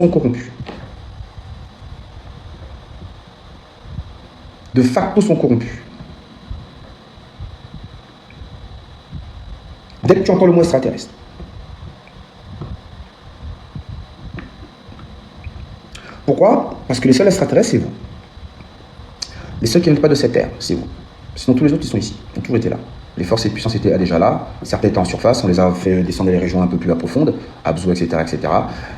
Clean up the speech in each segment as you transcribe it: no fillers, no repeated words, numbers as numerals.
sont corrompus. De facto sont corrompus. Dès que tu entends le mot extraterrestre. Pourquoi? Parce que les seuls extraterrestres, c'est vous. Les seuls qui n'ont pas de cette terre, c'est vous. Sinon, tous les autres, ils sont ici. Ils ont toujours été là. Les forces et puissances étaient déjà là. Certains étaient en surface. On les a fait descendre dans les régions un peu plus profondes, Abzu, etc., etc.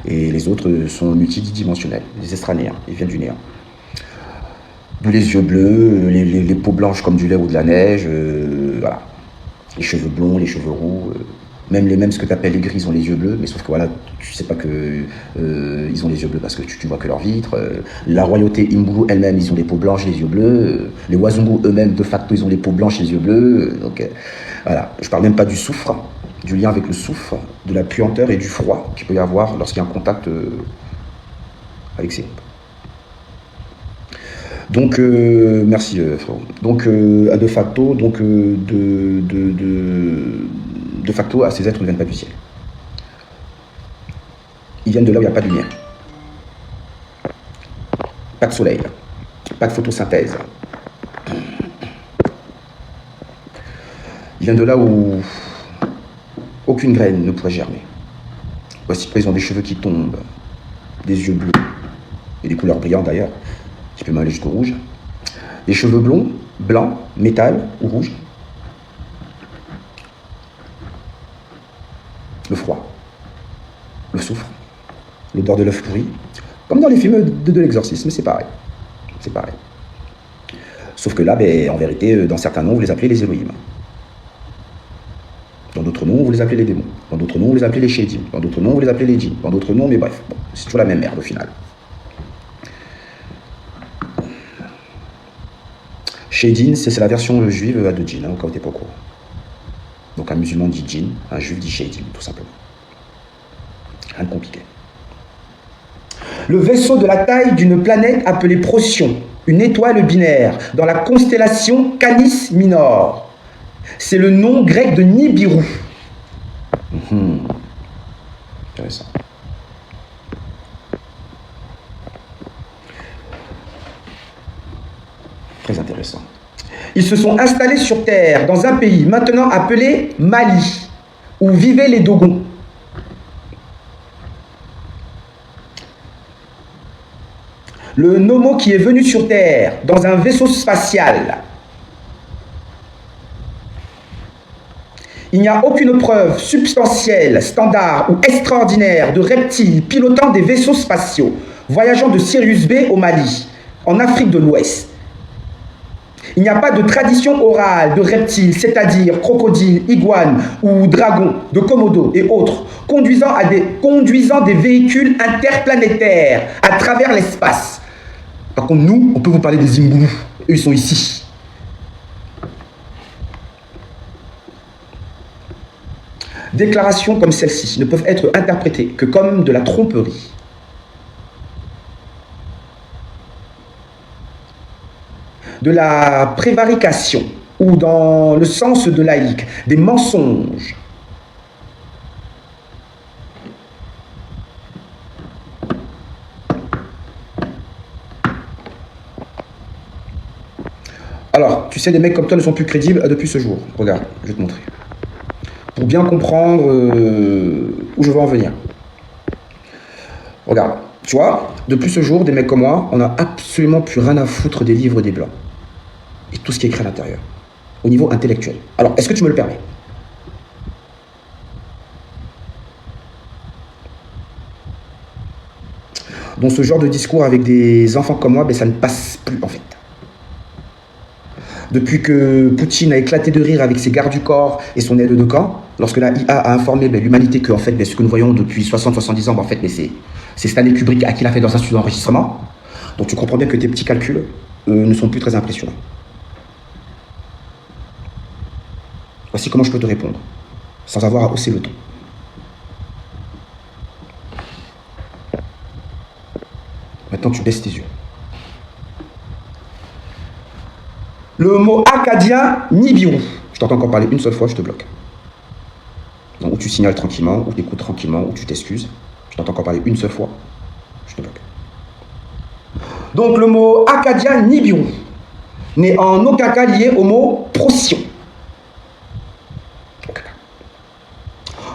Et les autres sont multidimensionnels, les extranéens. Ils viennent du néant. D'où les yeux bleus, les peaux blanches comme du lait ou de la neige. Voilà. Les cheveux blonds, les cheveux roux. Même ce que tu appelles les gris, ils ont les yeux bleus, mais sauf que voilà, tu sais pas que ils ont les yeux bleus parce que tu vois que leurs vitres. La royauté Imbulu elle-même, ils ont les peaux blanches, les yeux bleus. Les Wazungu eux-mêmes, de facto, ils ont les peaux blanches, les yeux bleus. Donc voilà, je parle même pas du soufre, du lien avec le soufre, de la puanteur et du froid qu'il peut y avoir lorsqu'il y a un contact avec ces. Donc, merci frérot. Donc, de facto, de facto, ces êtres ne viennent pas du ciel. Ils viennent de là où il n'y a pas de lumière. Pas de soleil. Pas de photosynthèse. Ils viennent de là où aucune graine ne pourrait germer. Voici qu'ils ont des cheveux qui tombent, des yeux bleus, et des couleurs brillantes d'ailleurs, qui peuvent aller jusqu'au rouge. Des cheveux blonds, blancs, métal ou rouge. Le froid, le soufre, l'odeur de l'œuf pourri, comme dans les films de l'exorcisme, c'est pareil. C'est pareil. Sauf que là, en vérité, dans certains noms, vous les appelez les Elohim. Dans d'autres noms, vous les appelez les démons. Dans d'autres noms, vous les appelez les Shedim. Dans d'autres noms, vous les appelez les djinns. Dans d'autres noms, mais bref, bon, c'est toujours la même merde au final. Shedim, c'est la version juive de djinn, au cas où t'es pas au courant. Donc un musulman dit djinn, un juif dit Shedim, tout simplement. Rien de compliqué. Le vaisseau de la taille d'une planète appelée Procyon, une étoile binaire, dans la constellation Canis Minor. C'est le nom grec de Nibiru. Intéressant. Très intéressant. Ils se sont installés sur Terre, dans un pays maintenant appelé Mali, où vivaient les Dogons. Le Nomo qui est venu sur Terre dans un vaisseau spatial. Il n'y a aucune preuve substantielle, standard ou extraordinaire de reptiles pilotant des vaisseaux spatiaux, voyageant de Sirius B au Mali, en Afrique de l'Ouest. Il n'y a pas de tradition orale de reptiles, c'est-à-dire crocodiles, iguanes ou dragons de Komodo et autres, conduisant des véhicules interplanétaires à travers l'espace. Par contre, nous, on peut vous parler des Imbulu. Eux, ils sont ici. Déclarations comme celle-ci ne peuvent être interprétées que comme de la tromperie. De la prévarication, ou dans le sens de laïque, des mensonges. Alors, tu sais, des mecs comme toi ne sont plus crédibles depuis ce jour. Regarde, je vais te montrer. Pour bien comprendre où je veux en venir. Regarde, tu vois, depuis ce jour, des mecs comme moi, on n'a absolument plus rien à foutre des livres des Blancs. Et tout ce qui est écrit à l'intérieur. Au niveau intellectuel. Alors, est-ce que tu me le permets? Dans ce genre de discours avec des enfants comme moi, ça ne passe plus en fait. Depuis que Poutine a éclaté de rire avec ses gardes du corps et son aide de camp, lorsque la IA a informé l'humanité que en fait, ce que nous voyons depuis 60-70 ans, en fait, c'est Stanley Kubrick à qui il a fait dans un studio d'enregistrement. Donc tu comprends bien que tes petits calculs ne sont plus très impressionnants. Voici comment je peux te répondre, sans avoir à hausser le ton. Maintenant, tu baisses tes yeux. Le mot acadien, Nibiru. Je t'entends encore parler une seule fois, je te bloque. Donc, ou tu signales tranquillement, ou tu écoutes tranquillement, ou tu t'excuses. Je t'entends encore parler une seule fois. Je te bloque. Donc le mot Acadien Nibiru n'est en aucun cas lié au mot Procyon.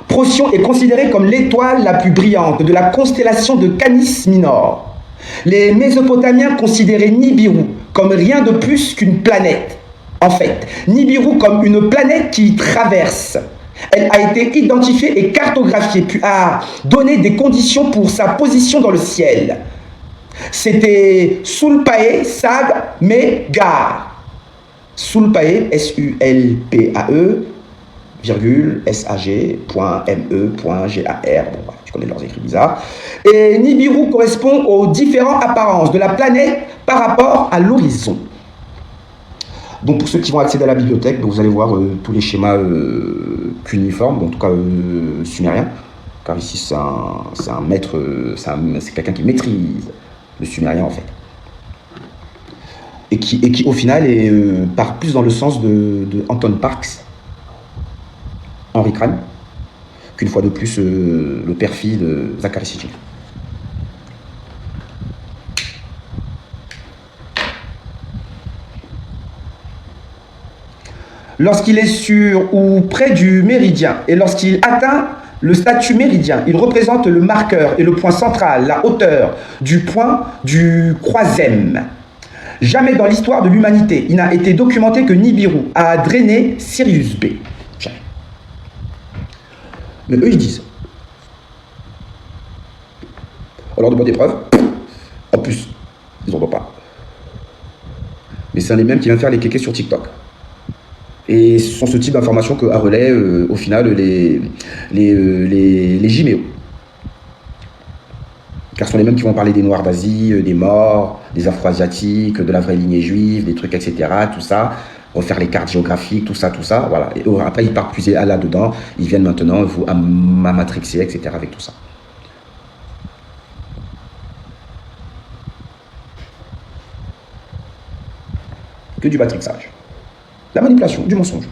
Procyon est considérée comme l'étoile la plus brillante de la constellation de Canis Minor. Les Mésopotamiens considéraient Nibiru comme rien de plus qu'une planète. En fait, Nibiru comme une planète qui traverse. Elle a été identifiée et cartographiée, puis a donné des conditions pour sa position dans le ciel. C'était Sulpae Sag Megar. Sulpae, S-U-L-P-A-E, virgule, S-A-G.M-E.G-A-R. Bon, voilà, tu connais leurs écrits bizarres. Et Nibiru correspond aux différentes apparences de la planète par rapport à l'horizon. Donc pour ceux qui vont accéder à la bibliothèque, vous allez voir tous les schémas cuniformes, en tout cas sumériens, car ici c'est un maître, c'est quelqu'un qui maîtrise le sumérien en fait, et qui au final part plus dans le sens de Anton Parks, Henri Crane, qu'une fois de plus le père-fils de Zachary Sitchin. Lorsqu'il est sur ou près du méridien et lorsqu'il atteint le statut méridien, il représente le marqueur et le point central, la hauteur du point du croisème. Jamais dans l'histoire de l'humanité, il n'a été documenté que Nibiru a drainé Sirius B. Jamais. Mais eux, ils disent. Alors, de bonnes épreuves, en plus, ils n'en ont pas. Mais c'est un des mêmes qui vient faire les kékés sur TikTok. Et ce sont ce type d'informations que a relais au final les Jiméo. Car ce sont les mêmes qui vont parler des Noirs d'Asie, des morts, des Afro-Asiatiques, de la vraie lignée juive, des trucs, etc. Tout ça, refaire les cartes géographiques, tout ça, voilà. Et après, ils partent puiser là-dedans, ils viennent maintenant vous matrixer, etc. avec tout ça. Que du matrixage. La manipulation, du mensonge.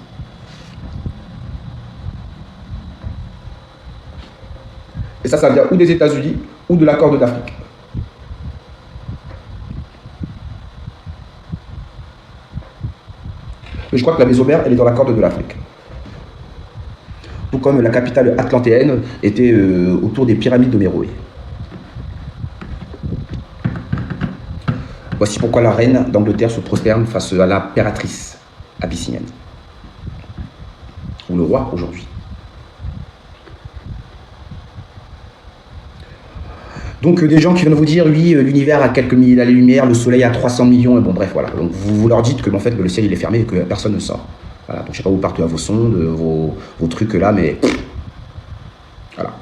Et ça vient ou des États-Unis ou de la Corne d'Afrique. Mais je crois que la Mésomère, elle est dans la Corne de l'Afrique. Tout comme la capitale atlantéenne était autour des pyramides de Méroé. Voici pourquoi la reine d'Angleterre se prosterne face à l'impératrice abyssinienne. Ou le roi aujourd'hui. Donc des gens qui viennent vous dire, oui, l'univers a quelques milliers d'années-lumière, le soleil a 300 millions, et bon bref, voilà. Donc vous leur dites que en fait, le ciel il est fermé et que personne ne sort. Voilà, donc je sais pas où partez à vos sondes, vos trucs là, mais voilà.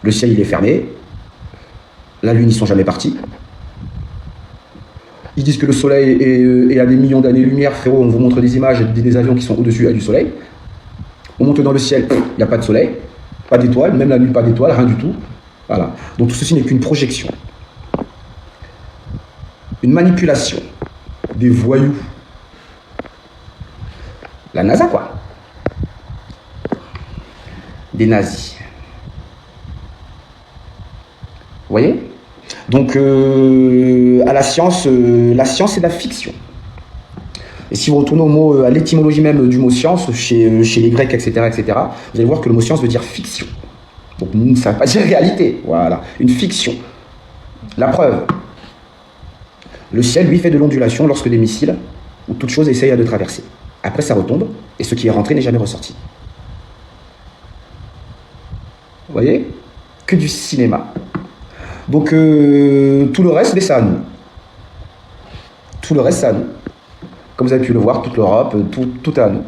Le ciel il est fermé, la lune ils sont jamais partis. Ils disent que le soleil est à des millions d'années-lumière, frérot, on vous montre des images des avions qui sont au-dessus du soleil. On monte dans le ciel, il n'y a pas de soleil, pas d'étoiles, même la nuit pas d'étoiles, rien du tout. Voilà. Donc tout ceci n'est qu'une projection. Une manipulation des voyous. La NASA, quoi. Des nazis. Vous voyez ? Donc, à la science c'est de la fiction. Et si vous retournez au mot, à l'étymologie même du mot science, chez les Grecs, etc., vous allez voir que le mot science veut dire fiction. Donc, ça ne veut pas dire réalité. Voilà, une fiction. La preuve. Le ciel, lui, fait de l'ondulation lorsque des missiles ou toute chose essayent de traverser. Après, ça retombe, et ce qui est rentré n'est jamais ressorti. Vous voyez ? Que du cinéma. Donc, tout le reste, c'est à nous. Tout le reste, c'est à nous. Comme vous avez pu le voir, toute l'Europe, tout est à nous.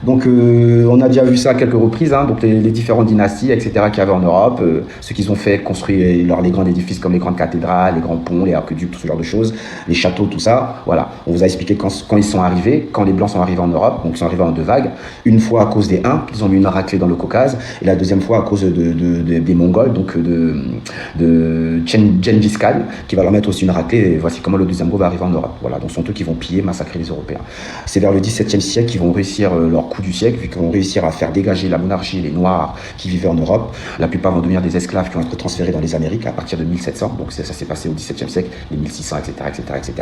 Donc, on a déjà vu ça à quelques reprises, hein, donc les différentes dynasties, etc., qu'il y avait en Europe, ce qu'ils ont fait, construire les grands édifices comme les grandes cathédrales, les grands ponts, les aqueducs, tout ce genre de choses, les châteaux, tout ça. Voilà, on vous a expliqué quand ils sont arrivés, quand les Blancs sont arrivés en Europe, donc ils sont arrivés en 2 vagues. Une fois à cause des Huns, ils ont mis une raclée dans le Caucase, et la deuxième fois à cause des Mongols, donc de Gengis Khan, qui va leur mettre aussi une raclée, et voici comment le deuxième groupe va arriver en Europe. Voilà, donc ce sont eux qui vont piller, massacrer les Européens. C'est vers le XVIIe siècle qu'ils vont réussir leur coup coup du siècle, vu qu'ils vont réussir à faire dégager la monarchie, les Noirs qui vivaient en Europe. La plupart vont devenir des esclaves qui vont être transférés dans les Amériques à partir de 1700. Donc ça s'est passé au XVIIe siècle, les 1600, etc., etc., etc.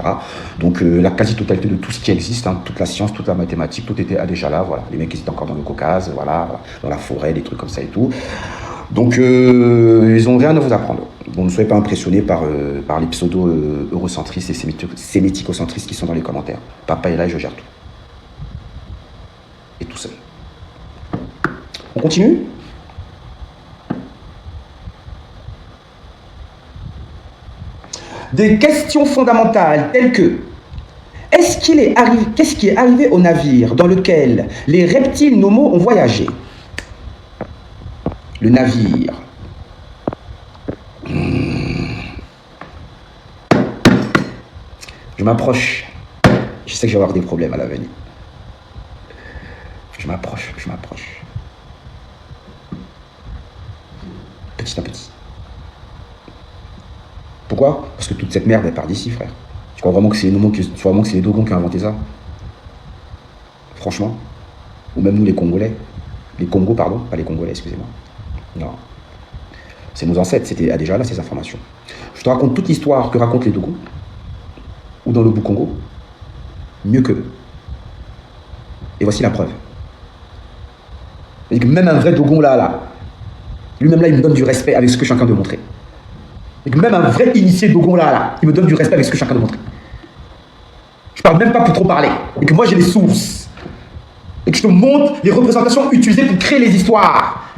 Donc la quasi-totalité de tout ce qui existe, hein, toute la science, toute la mathématique, tout était déjà là. Voilà, les mecs ils étaient encore dans le Caucase, voilà, dans la forêt, des trucs comme ça et tout. Donc ils n'ont rien à vous apprendre. Bon, ne soyez pas impressionnés par les pseudo-eurocentristes et sémético-centristes qui sont dans les commentaires. Papa est là et je gère tout. Et tout seul. On continue ? Des questions fondamentales telles que qu'est-ce qui est arrivé au navire dans lequel les reptiles nomos ont voyagé? Le navire. Je m'approche. Je sais que je vais avoir des problèmes à l'avenir. Je m'approche. Petit à petit. Pourquoi? Parce que toute cette merde, elle part d'ici, frère. Tu crois vraiment que c'est les Dogons qui ont inventé ça? Franchement. Ou même nous, les Congolais. Les Congos, pardon. Pas les Congolais, excusez-moi. Non. C'est nos ancêtres, c'était déjà là, ces informations. Je te raconte toute l'histoire que racontent les Dogons. Ou dans le Boukongo. Mieux qu'eux. Et voici la preuve. Même un vrai Dogon là, lui-même là, il me donne du respect avec ce que je suis en train de montrer. Même un vrai initié Dogon là, il me donne du respect avec ce que je suis en train de montrer. Je parle même pas pour trop parler. Et que moi j'ai les sources. Et que je te montre les représentations utilisées pour créer les histoires.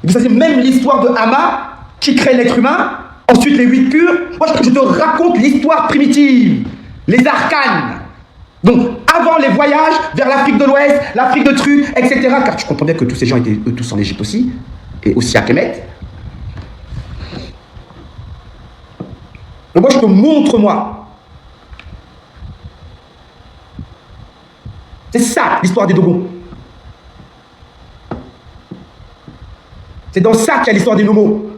Et que ça c'est même l'histoire de Hama qui crée l'être humain. Ensuite les 8 purs. Moi je te raconte l'histoire primitive. Les arcanes. Donc, avant les voyages vers l'Afrique de l'Ouest, l'Afrique de trucs, etc. Car tu comprends bien que tous ces gens étaient eux tous en Égypte aussi, et aussi à Kemet. Donc moi, je te montre, moi. C'est ça, l'histoire des Dogons. C'est dans ça qu'il y a l'histoire des Nomos.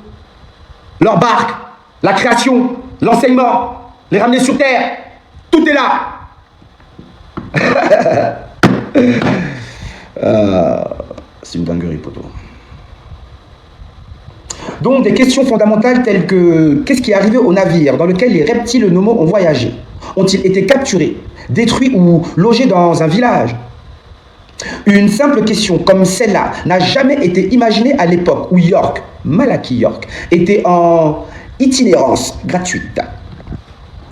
Leur barque, la création, l'enseignement, les ramener sur Terre. Tout est là. C'est une dinguerie, poto. Donc, des questions fondamentales telles que qu'est-ce qui est arrivé au navire dans lequel les reptiles nomos ont voyagé? Ont-ils été capturés, détruits ou logés dans un village? Une simple question comme celle-là n'a jamais été imaginée à l'époque où York, Malachi York, était en itinérance gratuite.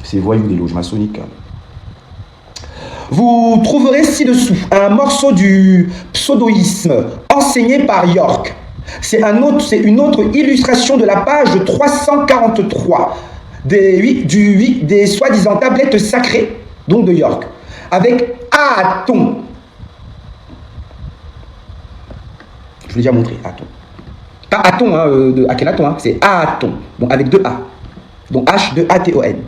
Ces voyous des loges maçonniques. Vous trouverez ci-dessous un morceau du pseudoïsme enseigné par York. C'est une autre illustration de la page 343 des soi-disant tablettes sacrées, donc de York, avec Aton. Je vous l'ai déjà montré, Aton. Pas Aton, hein, de Akhenaton, hein, c'est Aton, donc avec 2 A. Donc H-2-A-T-O-N.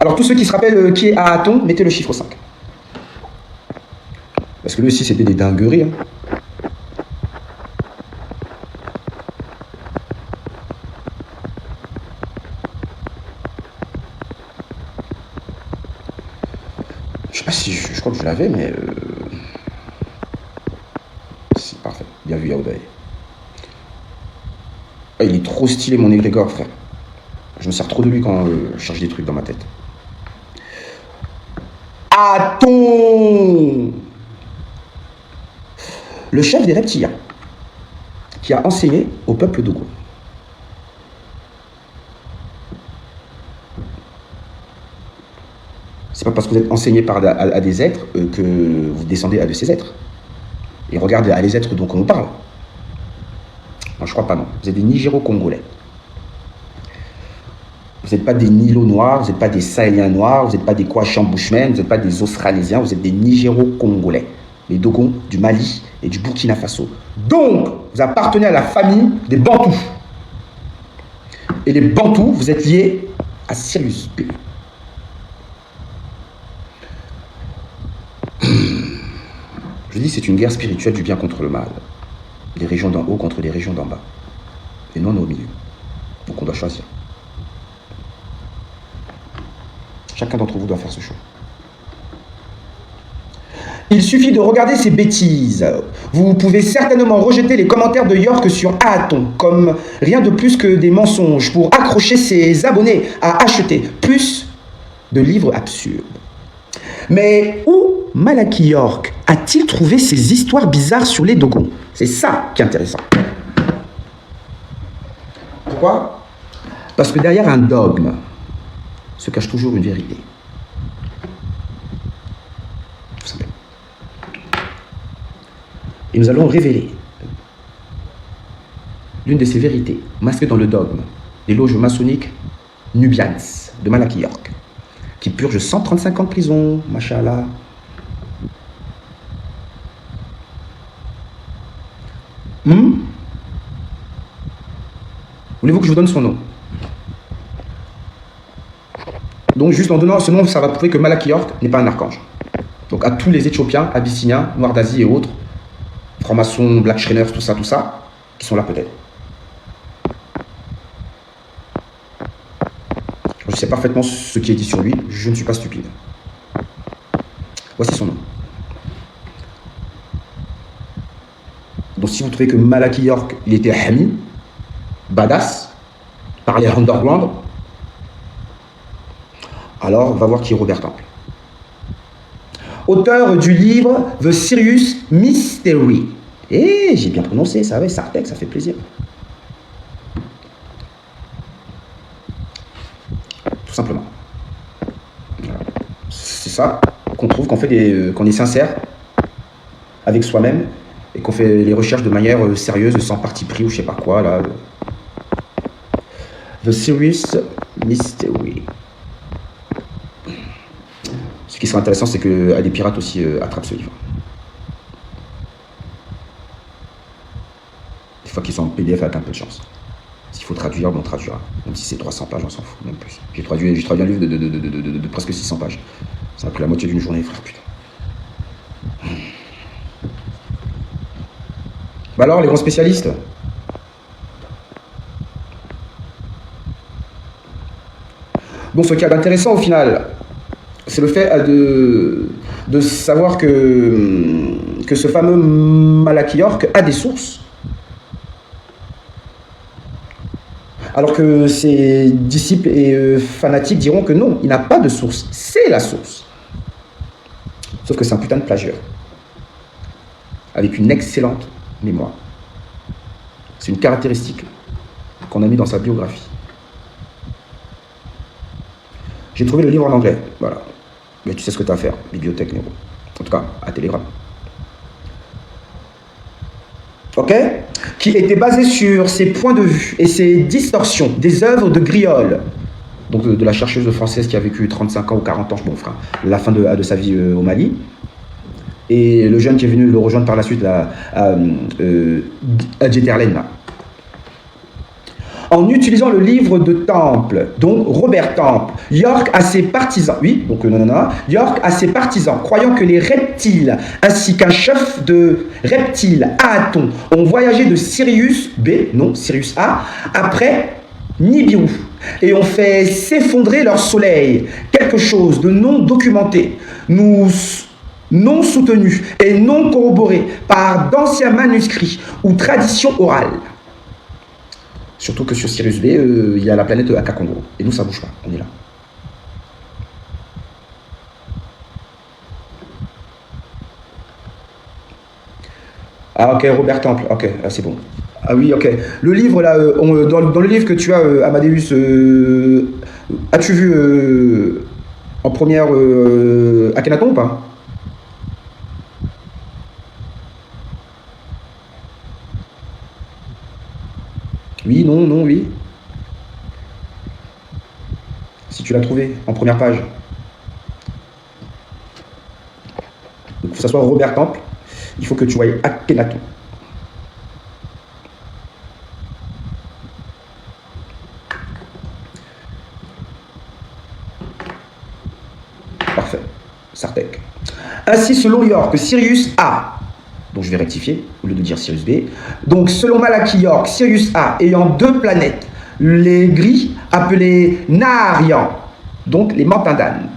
Alors, tous ceux qui se rappellent qui est Aton, mettez le chiffre 5. Parce que lui aussi, c'était des dingueries. Hein. Je sais pas si je crois que je l'avais, mais c'est parfait. Bien vu, Yaoudaï. Ah, il est trop stylé, mon égrégore, frère. Je me sers trop de lui quand je cherche des trucs dans ma tête. Aton, le chef des reptiliens, qui a enseigné au peuple Dogon. C'est pas parce que vous êtes enseigné à des êtres que vous descendez à de ces êtres. Et regardez à les êtres dont on nous parle. Non, je crois pas, non. Vous êtes des Nigéro-Congolais. Vous n'êtes pas des Nilo noirs, vous n'êtes pas des Sahéliens noirs, vous n'êtes pas des Kouachan Bushmen, vous n'êtes pas des Australésiens, vous êtes des Nigéro-Congolais. Les Dogons du Mali et du Burkina Faso. Donc, vous appartenez à la famille des Bantous. Et les Bantous, vous êtes liés à Sirius B. Je dis, c'est une guerre spirituelle du bien contre le mal. Des régions d'en haut contre les régions d'en bas. Et non au milieu. Donc on doit choisir. Chacun d'entre vous doit faire ce choix. Il suffit de regarder ces bêtises. Vous pouvez certainement rejeter les commentaires de York sur Aaton comme rien de plus que des mensonges pour accrocher ses abonnés à acheter plus de livres absurdes. Mais où Malachi York a-t-il trouvé ces histoires bizarres sur les dogons? C'est ça qui est intéressant. Pourquoi? Parce que derrière un dogme se cache toujours une vérité. Tout simplement. Et nous allons révéler l'une de ces vérités masquées dans le dogme des loges maçonniques Nubians de Malachi York, qui purge 135 ans de prison, machallah. Voulez-vous que je vous donne son nom? Donc juste en donnant ce nom, ça va prouver que Malachi York n'est pas un archange. Donc à tous les Éthiopiens, Abyssiniens, Noirs d'Asie et autres, francs-maçons, Black Shriners, tout ça, qui sont là peut-être. Je sais parfaitement ce qui est dit sur lui, je ne suis pas stupide. Voici son nom. Donc si vous trouvez que Malachi York, il était Hami, badass, parlait underground, alors va voir qui est Robert Temple. Auteur du livre The Sirius Mystery. Eh, j'ai bien prononcé, ça, ouais, Sartek, ça fait plaisir. Tout simplement. Voilà. C'est ça qu'on trouve qu'on fait qu'on est sincère avec soi-même et qu'on fait les recherches de manière sérieuse, sans parti pris ou je sais pas quoi là. The Sirius Mystery. Ce qui sera intéressant, c'est que des pirates aussi attrapent ce livre. Des fois qu'ils sont en PDF avec un peu de chance. S'il faut traduire, bon, on traduira. Même si c'est 300 pages, on s'en fout, même plus. J'ai traduit un livre de presque 600 pages. Ça a pris la moitié d'une journée, frère, putain. Bah alors, les grands spécialistes? Bon, ce qui est intéressant au final, c'est le fait de savoir que ce fameux Malachi York a des sources. Alors que ses disciples et fanatiques diront que non, il n'a pas de source. C'est la source. Sauf que c'est un putain de plagieur. Avec une excellente mémoire. C'est une caractéristique qu'on a mis dans sa biographie. J'ai trouvé le livre en anglais, voilà. Mais tu sais ce que tu as à faire, bibliothèque Nero. En tout cas, à Telegram. Ok? Qui était basé sur ses points de vue et ses distorsions des œuvres de Griol, donc de la chercheuse française qui a vécu 35 ans ou 40 ans, bon frère, la fin de sa vie au Mali. Et le jeune qui est venu le rejoindre par la suite à Djeterlen, là. En utilisant le livre de Temple, donc Robert Temple, York a ses partisans, oui, donc York a ses partisans, croyant que les reptiles, ainsi qu'un chef de reptiles, Aaton, ont voyagé de Sirius B, non, Sirius A, après Nibiru, et ont fait s'effondrer leur soleil, quelque chose de non documenté, non soutenu et non corroboré par d'anciens manuscrits ou traditions orales. Surtout que sur Sirius B, il y a la planète Akakongo. Et nous, ça bouge pas. On est là. Ah, ok, Robert Temple. Ok, ah, c'est bon. Ah oui, ok. Le livre, là, dans le livre que tu as, Amadeus, as-tu vu en première Akhenaton ou pas? Oui, non, non, oui. Si tu l'as trouvé en première page. Donc, que ce soit Robert Temple, il faut que tu voies Akhenaton. Parfait. Sartek. Ainsi, selon York, Sirius A, donc je vais rectifier, au lieu de dire Sirius B. Donc selon Malachi York, Sirius A ayant deux planètes, les gris appelés Naharian, donc les Mantindans.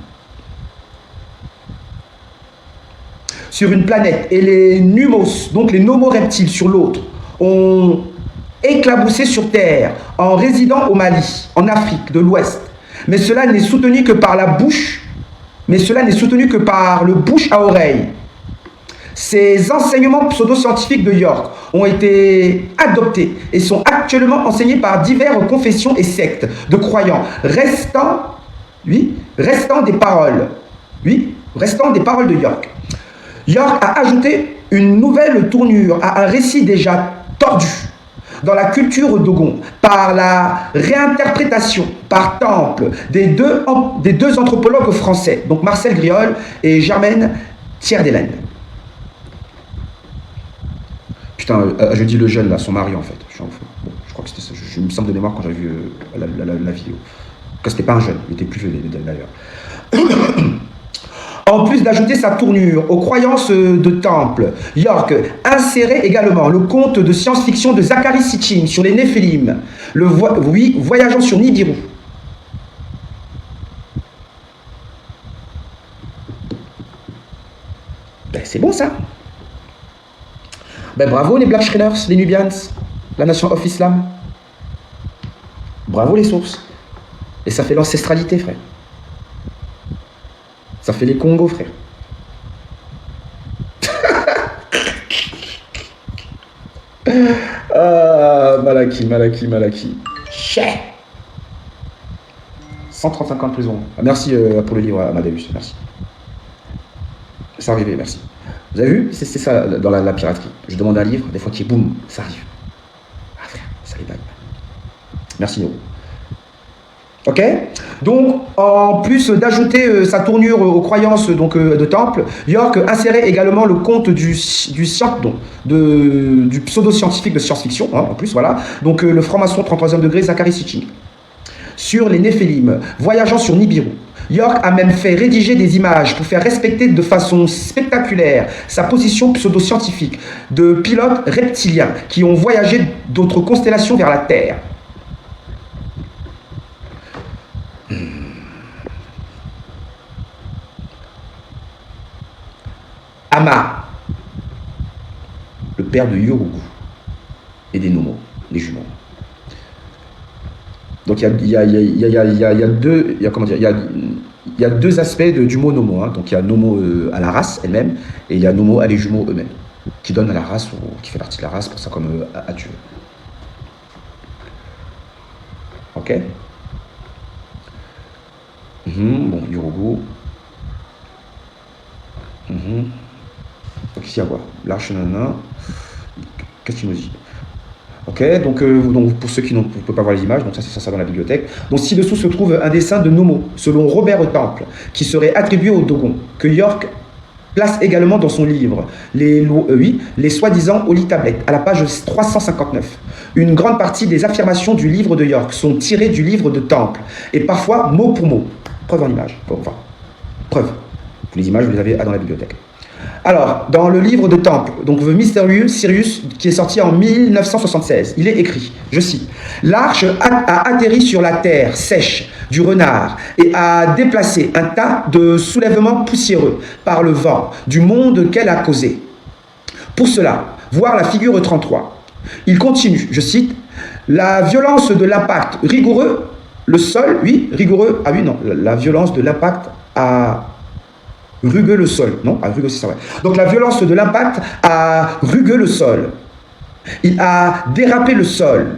sur une planète et les numos, donc les nomoreptiles sur l'autre, ont éclaboussé sur Terre en résidant au Mali, en Afrique de l'Ouest. Mais cela n'est soutenu que par la bouche, mais cela n'est soutenu que par le bouche à oreille. Ces enseignements pseudo-scientifiques de York ont été adoptés et sont actuellement enseignés par diverses confessions et sectes de croyants, restant des paroles, restant des paroles de York. York a ajouté une nouvelle tournure à un récit déjà tordu dans la culture dogon par la réinterprétation par Temple des deux anthropologues français, donc Marcel Griol et Germaine Thierdelen. Putain, je dis le jeune là, son mari en fait. Je crois que c'était ça. Je me semble de mémoire quand j'avais vu la vidéo. Que c'était pas un jeune, il était plus vieux d'ailleurs. En plus d'ajouter sa tournure aux croyances de Temple, York insérait également le conte de science-fiction de Zachary Sitchin sur les Néphilim, voyageant sur Nibiru. Ben, c'est bon ça. Ben, bravo les Black Shredders, les Nubians, la Nation of Islam. Bravo les sources. Et ça fait l'ancestralité, frère. Ça fait les Congos, frère. Ah, Malaki. Chais. 135 ans de prison. Ah, merci pour le livre, Amadeus. Merci. C'est arrivé, merci. Vous avez vu, c'est ça dans la piraterie. Je demande un livre, des fois qui boum, ça arrive. Ah frère, ça les bague. Merci Néo. Ok. Donc, en plus d'ajouter sa tournure aux croyances de Temple, York insérait également le conte du pseudo-scientifique de science-fiction, hein, en plus, voilà. Donc, le franc-maçon 33e degré, Zachary Sitchin. Sur les Néphilim, voyageant sur Nibiru. York a même fait rédiger des images pour faire respecter de façon spectaculaire sa position pseudo-scientifique de pilotes reptiliens qui ont voyagé d'autres constellations vers la Terre. Ama, le père de Yorugu et des Nomos, les jumeaux. Donc il y a deux aspects du mot Nomo. Hein. Donc il y a Nomo à la race elle-même et il y a Nomo à les jumeaux eux-mêmes, qui donnent à la race ou qui fait partie de la race, pour ça comme à Dieu. Ok. Bon, Yorugu. Donc ici à quoi? L'arche nana. Qu'est-ce qu'il nous dit? Ok, donc pour ceux qui ne peuvent pas voir les images, donc ça dans la bibliothèque. Donc ci-dessous se trouve un dessin de Nomo, selon Robert Temple, qui serait attribué au Dogon, que York place également dans son livre, les soi-disant Holy Tablets, à la page 359. Une grande partie des affirmations du livre de York sont tirées du livre de Temple, et parfois mot pour mot. Preuve en image. Bon, enfin, preuve. Les images, vous les avez dans la bibliothèque. Alors, dans le livre de Temple, donc The Mysterious Sirius, qui est sorti en 1976, il est écrit, je cite, « L'arche a atterri sur la terre sèche du renard et a déplacé un tas de soulèvements poussiéreux par le vent du monde qu'elle a causé. Pour cela, voir la figure 33. Il continue, je cite, « La violence de l'impact rigoureux, le sol, rigoureux, la violence de l'impact a... rugueux le sol. Non, a rugueux, c'est ça, ouais. Donc la violence de l'impact a rugueux le sol. Il a dérapé le sol.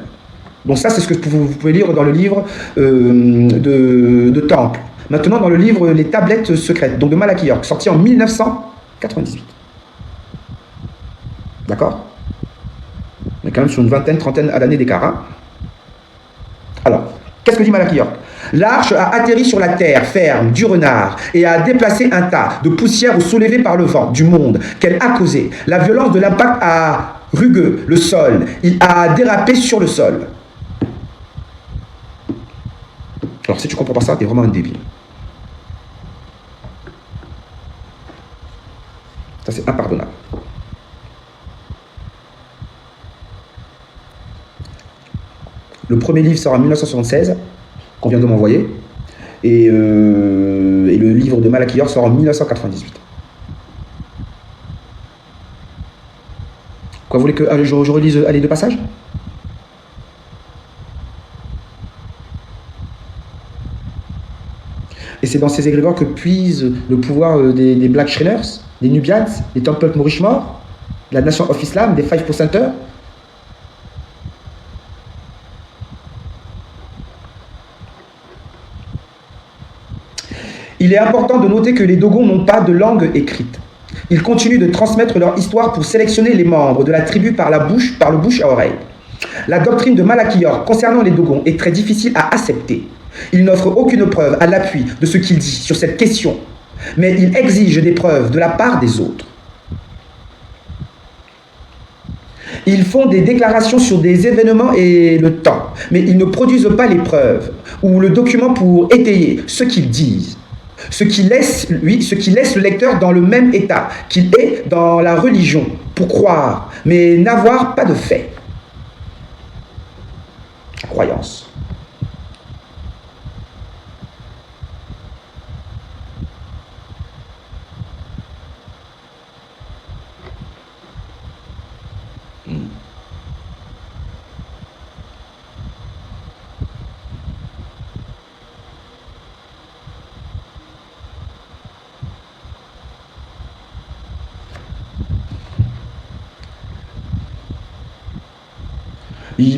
Donc ça, c'est ce que vous pouvez lire dans le livre de Temple. Maintenant, dans le livre Les Tablettes secrètes, donc de Malachi York, sorti en 1998. D'accord? On est quand même sur une vingtaine, trentaine à l'année d'écart. Hein. Alors, qu'est-ce que dit Malachi York? L'arche a atterri sur la terre ferme du renard et a déplacé un tas de poussière soulevée par le vent du monde qu'elle a causé. La violence de l'impact a rugueux le sol. Il a dérapé sur le sol. Alors si tu comprends pas ça, t'es vraiment un débile. Ça c'est impardonnable. Le premier livre sort en 1976. Qu'on vient de m'envoyer, et le livre de Malachi York sort en 1998. Vous voulez que je relise les deux passages? Et c'est dans ces égrégores que puise le pouvoir des Black Shriners, des Nubians, des Temple Morishmore, de la Nation of Islam, des 5%ers. Il est important de noter que les Dogons n'ont pas de langue écrite. Ils continuent de transmettre leur histoire pour sélectionner les membres de la tribu par le bouche à oreille. La doctrine de Malachior concernant les Dogons est très difficile à accepter. Il n'offre aucune preuve à l'appui de ce qu'il dit sur cette question, mais il exige des preuves de la part des autres. Ils font des déclarations sur des événements et le temps, mais ils ne produisent pas les preuves ou le document pour étayer ce qu'ils disent. Ce qui laisse le lecteur dans le même état qu'il est dans la religion, pour croire, mais n'avoir pas de fait. La croyance.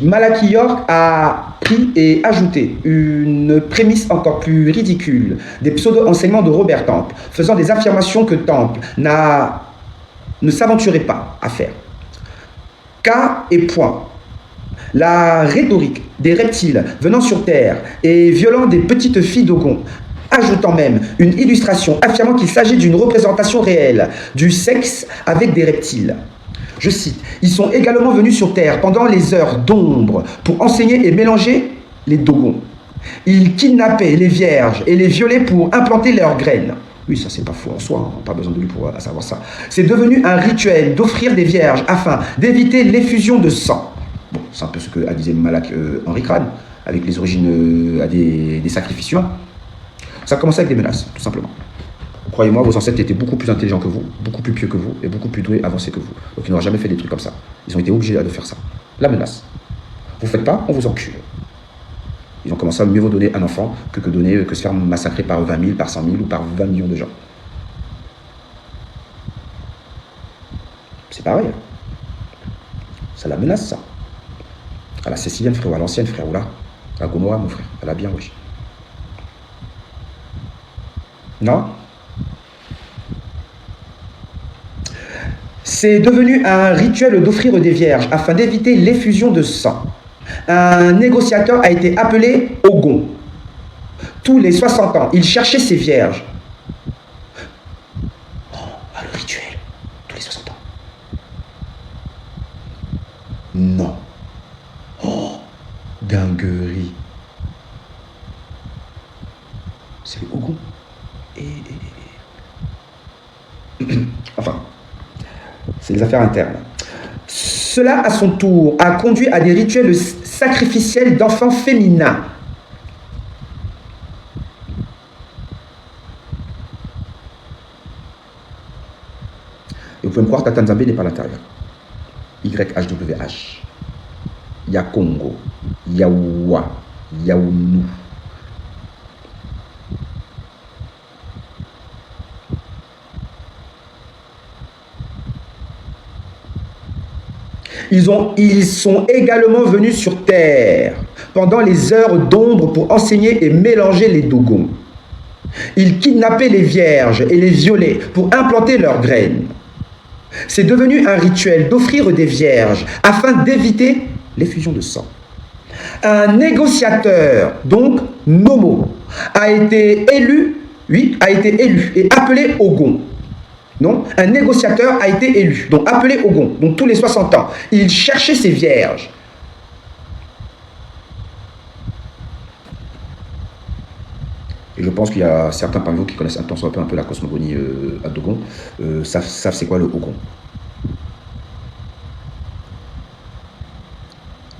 Malachior a pris et ajouté une prémisse encore plus ridicule, des pseudo-enseignements de Robert Temple, faisant des affirmations que Temple ne s'aventurait pas à faire. Cas et point. La rhétorique des reptiles venant sur Terre et violant des petites filles Dogon, ajoutant même une illustration affirmant qu'il s'agit d'une représentation réelle du sexe avec des reptiles. Je cite, « Ils sont également venus sur Terre pendant les heures d'ombre pour enseigner et mélanger les Dogons. Ils kidnappaient les vierges et les violaient pour implanter leurs graines. » Oui, ça c'est pas faux en soi, hein, pas besoin de lui pour savoir ça. C'est devenu un rituel d'offrir des vierges afin d'éviter l'effusion de sang. Bon, c'est un peu ce que disait Henri Crane, avec les origines des sacrifices humains. Ça a commencé avec des menaces, tout simplement. Croyez-moi, vos ancêtres étaient beaucoup plus intelligents que vous, beaucoup plus pieux que vous, et beaucoup plus doués, avancés que vous. Donc ils n'auraient jamais fait des trucs comme ça. Ils ont été obligés de faire ça. La menace. Vous ne faites pas, on vous encule. Ils ont commencé à mieux vous donner un enfant que se faire massacrer par 20 000, par 100 000 ou par 20 millions de gens. C'est pareil. C'est la menace, ça. À la Sicilienne, frère, ou à l'ancienne, frère, ou là. À Gomorrah, mon frère. Elle a bien, oui. Non? C'est devenu un rituel d'offrir des vierges afin d'éviter l'effusion de sang. Un négociateur a été appelé Ogon. Tous les 60 ans, il cherchait ses vierges. Oh, le rituel, tous les 60 ans. Non. Oh, dinguerie. C'est les Ogon. Enfin, c'est les affaires internes. Cela, à son tour, a conduit à des rituels sacrificiels d'enfants féminins. Et vous pouvez me croire, Tata Nzambe n'est pas à l'intérieur. YHWH. Yakongo. Yaoua. Yaounou. Ils sont également venus sur Terre pendant les heures d'ombre pour enseigner et mélanger les Dogons. Ils kidnappaient les vierges et les violaient pour implanter leurs graines. C'est devenu un rituel d'offrir des vierges afin d'éviter l'effusion de sang. Un négociateur, donc Nomo, a été élu et appelé Ogon. Non, un négociateur a été élu, donc appelé Ogon, donc tous les 60 ans. Il cherchait ses vierges. Et je pense qu'il y a certains parmi vous qui connaissent un peu la cosmogonie à Dogon, savent c'est quoi le Ogon.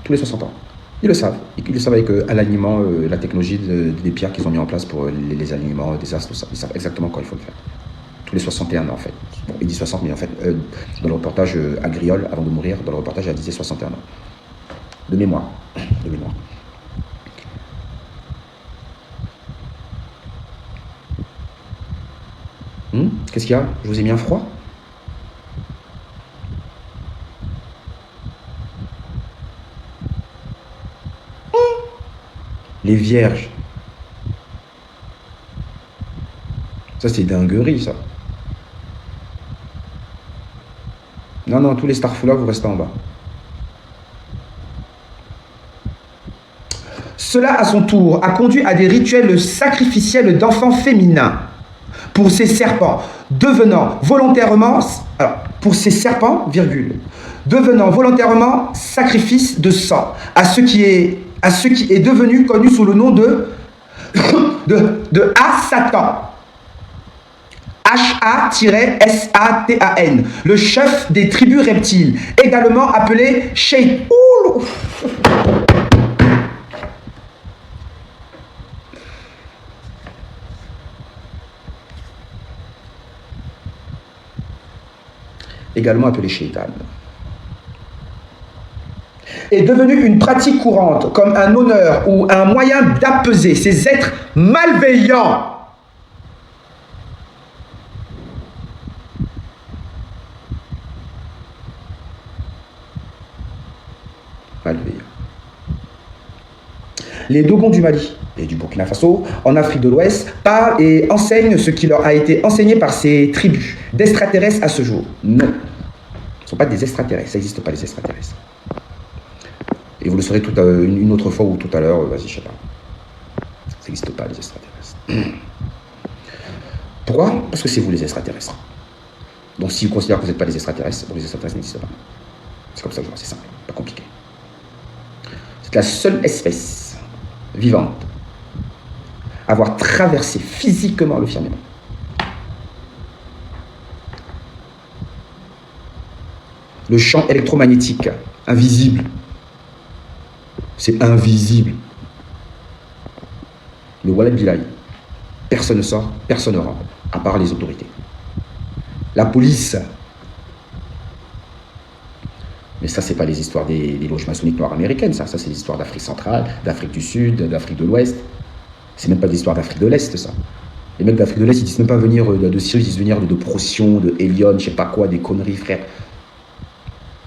Tous les 60 ans. Ils le savent. Ils le savent avec l'alignement, la technologie des pierres qu'ils ont mis en place pour les alignements des astres, tout ça. Ils savent exactement quand il faut le faire. Tous les 61 ans, en fait. Bon, il dit 60, mais en fait, dans le reportage à Griol, avant de mourir, dans le reportage, elle disait 61 ans. De mémoire. De mémoire. Qu'est-ce qu'il y a? Je vous ai mis un froid? Les vierges. Ça, c'est dinguerie, ça. Non, non, tous les starfoulas, vous restez en bas. Cela, à son tour, a conduit à des rituels sacrificiels d'enfants féminins pour ces serpents, devenant volontairement, alors, pour ces serpents, virgule, devenant volontairement sacrifice de sang à ce qui est devenu connu sous le nom de Satan. H-A-S-A-T-A-N, le chef des tribus reptiles, également appelé Sheikh. Également appelé Shaitan, est devenu une pratique courante comme un honneur ou un moyen d'apaiser ces êtres malveillants. Les Dogons du Mali et du Burkina Faso, en Afrique de l'Ouest, parlent et enseignent ce qui leur a été enseigné par ces tribus d'extraterrestres à ce jour. Non, ce ne sont pas des extraterrestres, ça n'existe pas les extraterrestres. Et vous le saurez une autre fois ou tout à l'heure, vas-y, je sais pas. Ça n'existe pas les extraterrestres. Pourquoi? Parce que c'est vous les extraterrestres. Donc si vous considérez que vous n'êtes pas des extraterrestres, bon, les extraterrestres n'existent pas. C'est comme ça, c'est simple, pas compliqué. C'est la seule espèce vivante à avoir traversé physiquement le firmament. Le champ électromagnétique, invisible. C'est invisible. Le Walad Bilaï. Personne ne sort, personne ne rentre, à part les autorités. La police. Mais ça, c'est pas les histoires des loges maçonniques noires américaines, ça. Ça, c'est les histoires d'Afrique centrale, d'Afrique du Sud, d'Afrique de l'Ouest. C'est même pas des histoires d'Afrique de l'Est, ça. Les mecs d'Afrique de l'Est, ils disent même pas venir de Syrie, ils disent venir de Procyon, de Elion, je sais pas quoi, des conneries, frère.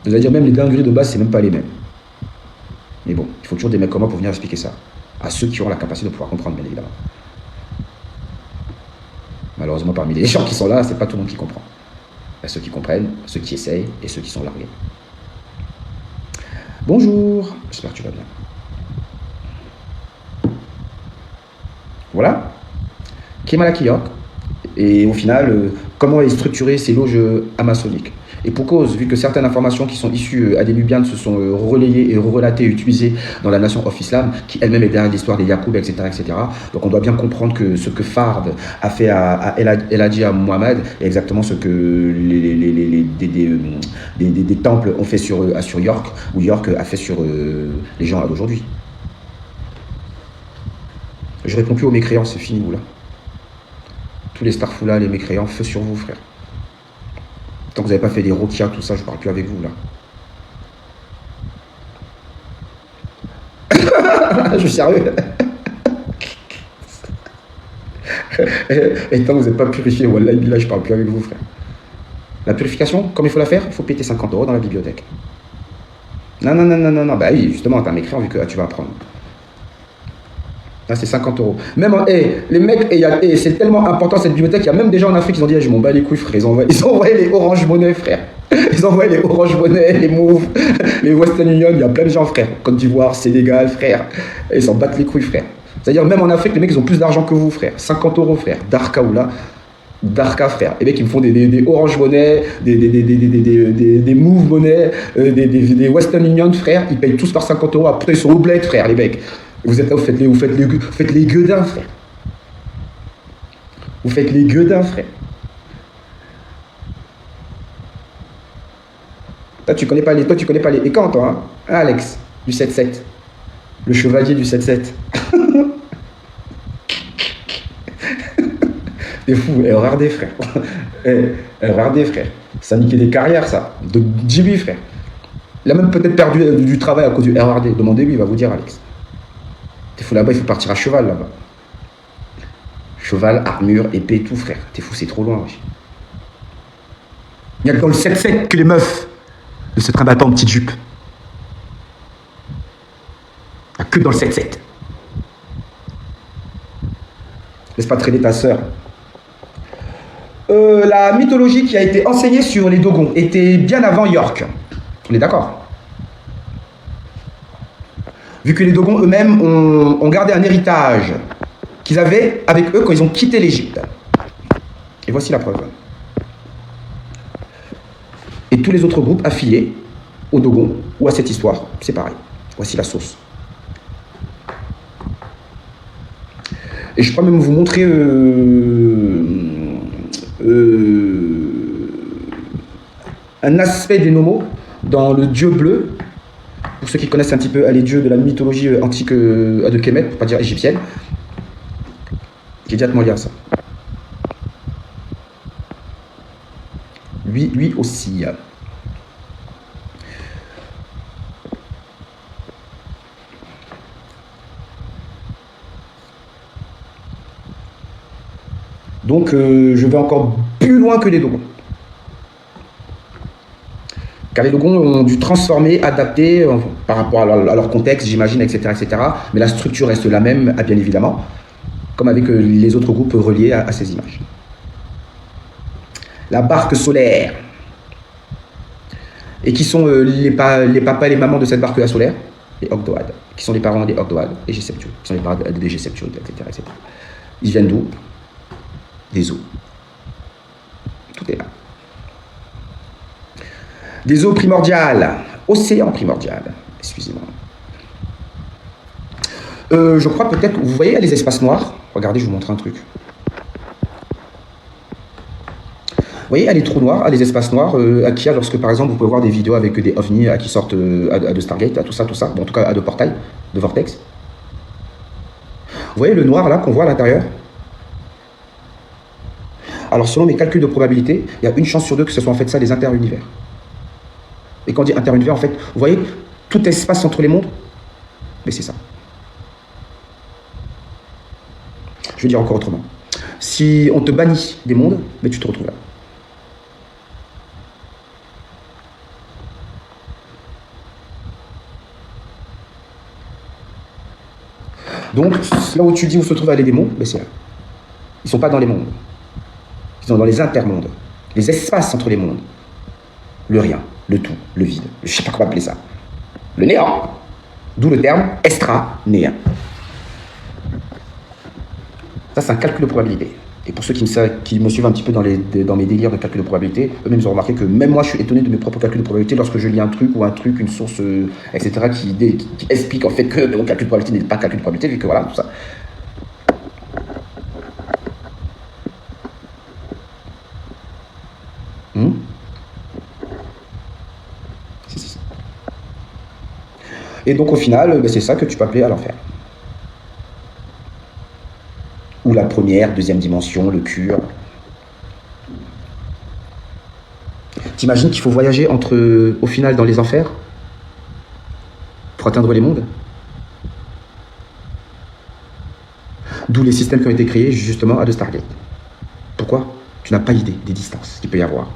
Vous allez dire, même les dingueries de base, c'est même pas les mêmes. Mais bon, il faut toujours des mecs comme moi pour venir expliquer ça. À ceux qui ont la capacité de pouvoir comprendre, bien évidemment. Malheureusement, parmi les gens qui sont là, c'est pas tout le monde qui comprend. Il y a ceux qui comprennent, ceux qui essayent et ceux qui sont largués. Bonjour, j'espère que tu vas bien. Voilà. Kemalakiyok. Et au final, comment est structurée ces loges amaçonniques. Et pour cause, vu que certaines informations qui sont issues à des Nubianes se sont relayées et relatées et utilisées dans la Nation of Islam, qui elle-même est derrière l'histoire des Yacoub, etc., etc. Donc on doit bien comprendre que ce que Fard a fait à El Hadji à Mohamed est exactement ce que des temples ont fait sur York, ou York a fait sur les gens d'aujourd'hui. Je réponds plus aux mécréants, c'est fini, vous là. Tous les starfoulas, les mécréants, feu sur vous, frère. Tant que vous n'avez pas fait des rokias, tout ça, je ne parle plus avec vous, là. Je suis sérieux. Et tant que vous n'êtes pas purifié, Wallah, je ne parle plus avec vous, frère. La purification, comme il faut la faire, il faut péter 50 € dans la bibliothèque. Non. Bah oui, justement, t'es un mécréant vu que tu vas apprendre. Là, c'est 50 €. Même les mecs, c'est tellement important cette bibliothèque, il y a même des gens en Afrique qui ont dit, je m'en bats les couilles, frère. Ils ont envoyé les Orange Money, frère. Ils ont envoyé les Orange Money, les Move, les Western Union, il y a plein de gens, frère. Côte d'Ivoire, Sénégal, frère. Et ils s'en battent les couilles, frère. C'est-à-dire, même en Afrique, les mecs, ils ont plus d'argent que vous, frère. 50 €, frère. Darka ou là. Darka, frère. Les mecs, ils me font des Orange Money, des Move Money, des Western Union, frère. Ils payent tous par 50 €. Après, ils sont au bled, frère, les mecs. Vous êtes là, vous faites les gueudins, frère. Vous faites les gueudins, frère. Toi, tu connais pas les écans, toi, hein, Alex, du 7-7. Le chevalier du 7-7. T'es fou, RRD, frère. RRD, frère. Ça a niqué des carrières, ça. De JB, frère. Il a même peut-être perdu du travail à cause du RRD. Demandez-lui, il va vous dire, Alex. T'es fou là-bas, il faut partir à cheval là-bas. Cheval, armure, épée, tout, frère. T'es fou, c'est trop loin, wesh. Il y a que dans le 7-7 que les meufs ne se trimballent pas en petite jupe. Il n'y a que dans le 7-7. Laisse pas traîner ta sœur. La mythologie qui a été enseignée sur les Dogons était bien avant York. On est d'accord? Vu que les Dogons eux-mêmes ont gardé un héritage qu'ils avaient avec eux quand ils ont quitté l'Égypte. Et voici la preuve. Et tous les autres groupes affiliés aux Dogons ou à cette histoire, c'est pareil. Voici la source. Et je pourrais même vous montrer un aspect des nomos dans le dieu bleu. Pour ceux qui connaissent un petit peu les dieux de la mythologie antique de Kemet, pour pas dire égyptienne, qui est directement lié à ça. Lui aussi. Donc, je vais encore plus loin que les Dogons. Car les Dogons ont dû transformer, adapter par rapport à leur contexte, j'imagine, etc., etc. Mais la structure reste la même, bien évidemment, comme avec les autres groupes reliés à ces images. La barque solaire. Et qui sont les papas et les mamans de cette barque solaire? Les Ogdoad, qui sont les parents des Ogdoad, les Géceptunes, qui sont les parents des Géceptunes, etc., etc. Ils viennent d'où? Des eaux. Tout est là. Des eaux primordiales. Océan primordial. Excusez-moi. Je crois peut-être... Vous voyez les espaces noirs? Regardez, je vous montre un truc. Vous voyez, les trous noirs, les espaces noirs, qu'il y a lorsque, par exemple, vous pouvez voir des vidéos avec des ovnis qui sortent de Stargate, à tout ça. Bon, en tout cas, à de portails, de vortex. Vous voyez le noir, là, qu'on voit à l'intérieur? Alors, selon mes calculs de probabilité, il y a une chance sur deux que ce soit en fait ça, les interunivers. Et quand on dit interunivers, en fait, vous voyez, tout espace entre les mondes, mais c'est ça. Je vais dire encore autrement. Si on te bannit des mondes, mais tu te retrouves là. Donc, là où tu dis où se trouvent les démons, mais c'est là. Ils ne sont pas dans les mondes. Ils sont dans les intermondes. Les espaces entre les mondes. Le rien, le tout, le vide. Je ne sais pas comment appeler ça. Le néant. D'où le terme extra-néant. Ça, c'est un calcul de probabilité. Et pour ceux qui me suivent un petit peu dans mes délires de calcul de probabilité, eux-mêmes ils ont remarqué que même moi je suis étonné de mes propres calculs de probabilité lorsque je lis un truc, une source, etc. qui explique en fait que mon calcul de probabilité n'est pas un calcul de probabilité, vu que voilà, tout ça. Si. Et donc au final, c'est ça que tu peux appeler à l'enfer. Ou la première, deuxième dimension, le cure. T'imagines qu'il faut voyager au final dans les enfers pour atteindre les mondes? D'où les systèmes qui ont été créés justement à de Stargate. Pourquoi? Tu n'as pas idée des distances qu'il peut y avoir.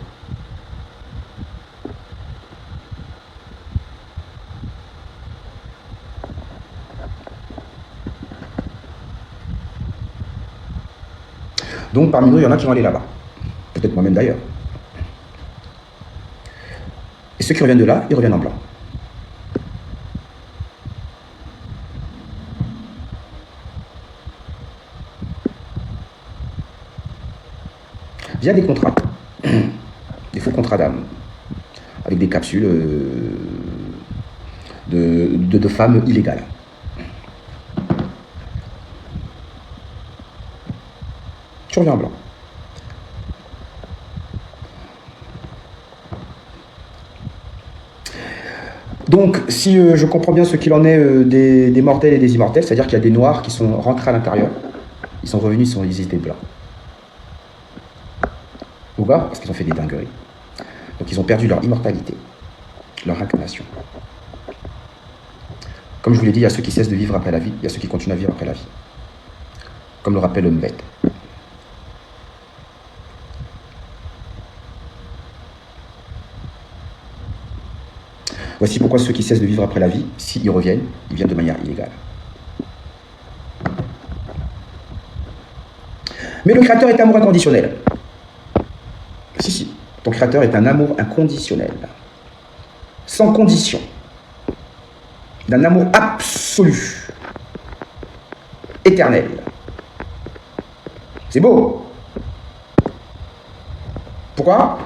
Donc parmi nous, il y en a qui vont aller là-bas. Peut-être moi-même d'ailleurs. Et ceux qui reviennent de là, ils reviennent en blanc. Via des contrats. Des faux contrats d'âme. Avec des capsules de femmes illégales. Tu reviens en blanc. Donc, si je comprends bien ce qu'il en est des mortels et des immortels, c'est-à-dire qu'il y a des noirs qui sont rentrés à l'intérieur, ils sont revenus, ils étaient blancs. Pourquoi? Parce qu'ils ont fait des dingueries. Donc ils ont perdu leur immortalité, leur incarnation. Comme je vous l'ai dit, il y a ceux qui cessent de vivre après la vie, il y a ceux qui continuent à vivre après la vie. Comme le rappelle Mbet. Voici pourquoi ceux qui cessent de vivre après la vie, s'ils reviennent, ils viennent de manière illégale. Mais le Créateur est amour inconditionnel. Si. Ton Créateur est un amour inconditionnel. Sans condition. D'un amour absolu. Éternel. C'est beau. Pourquoi?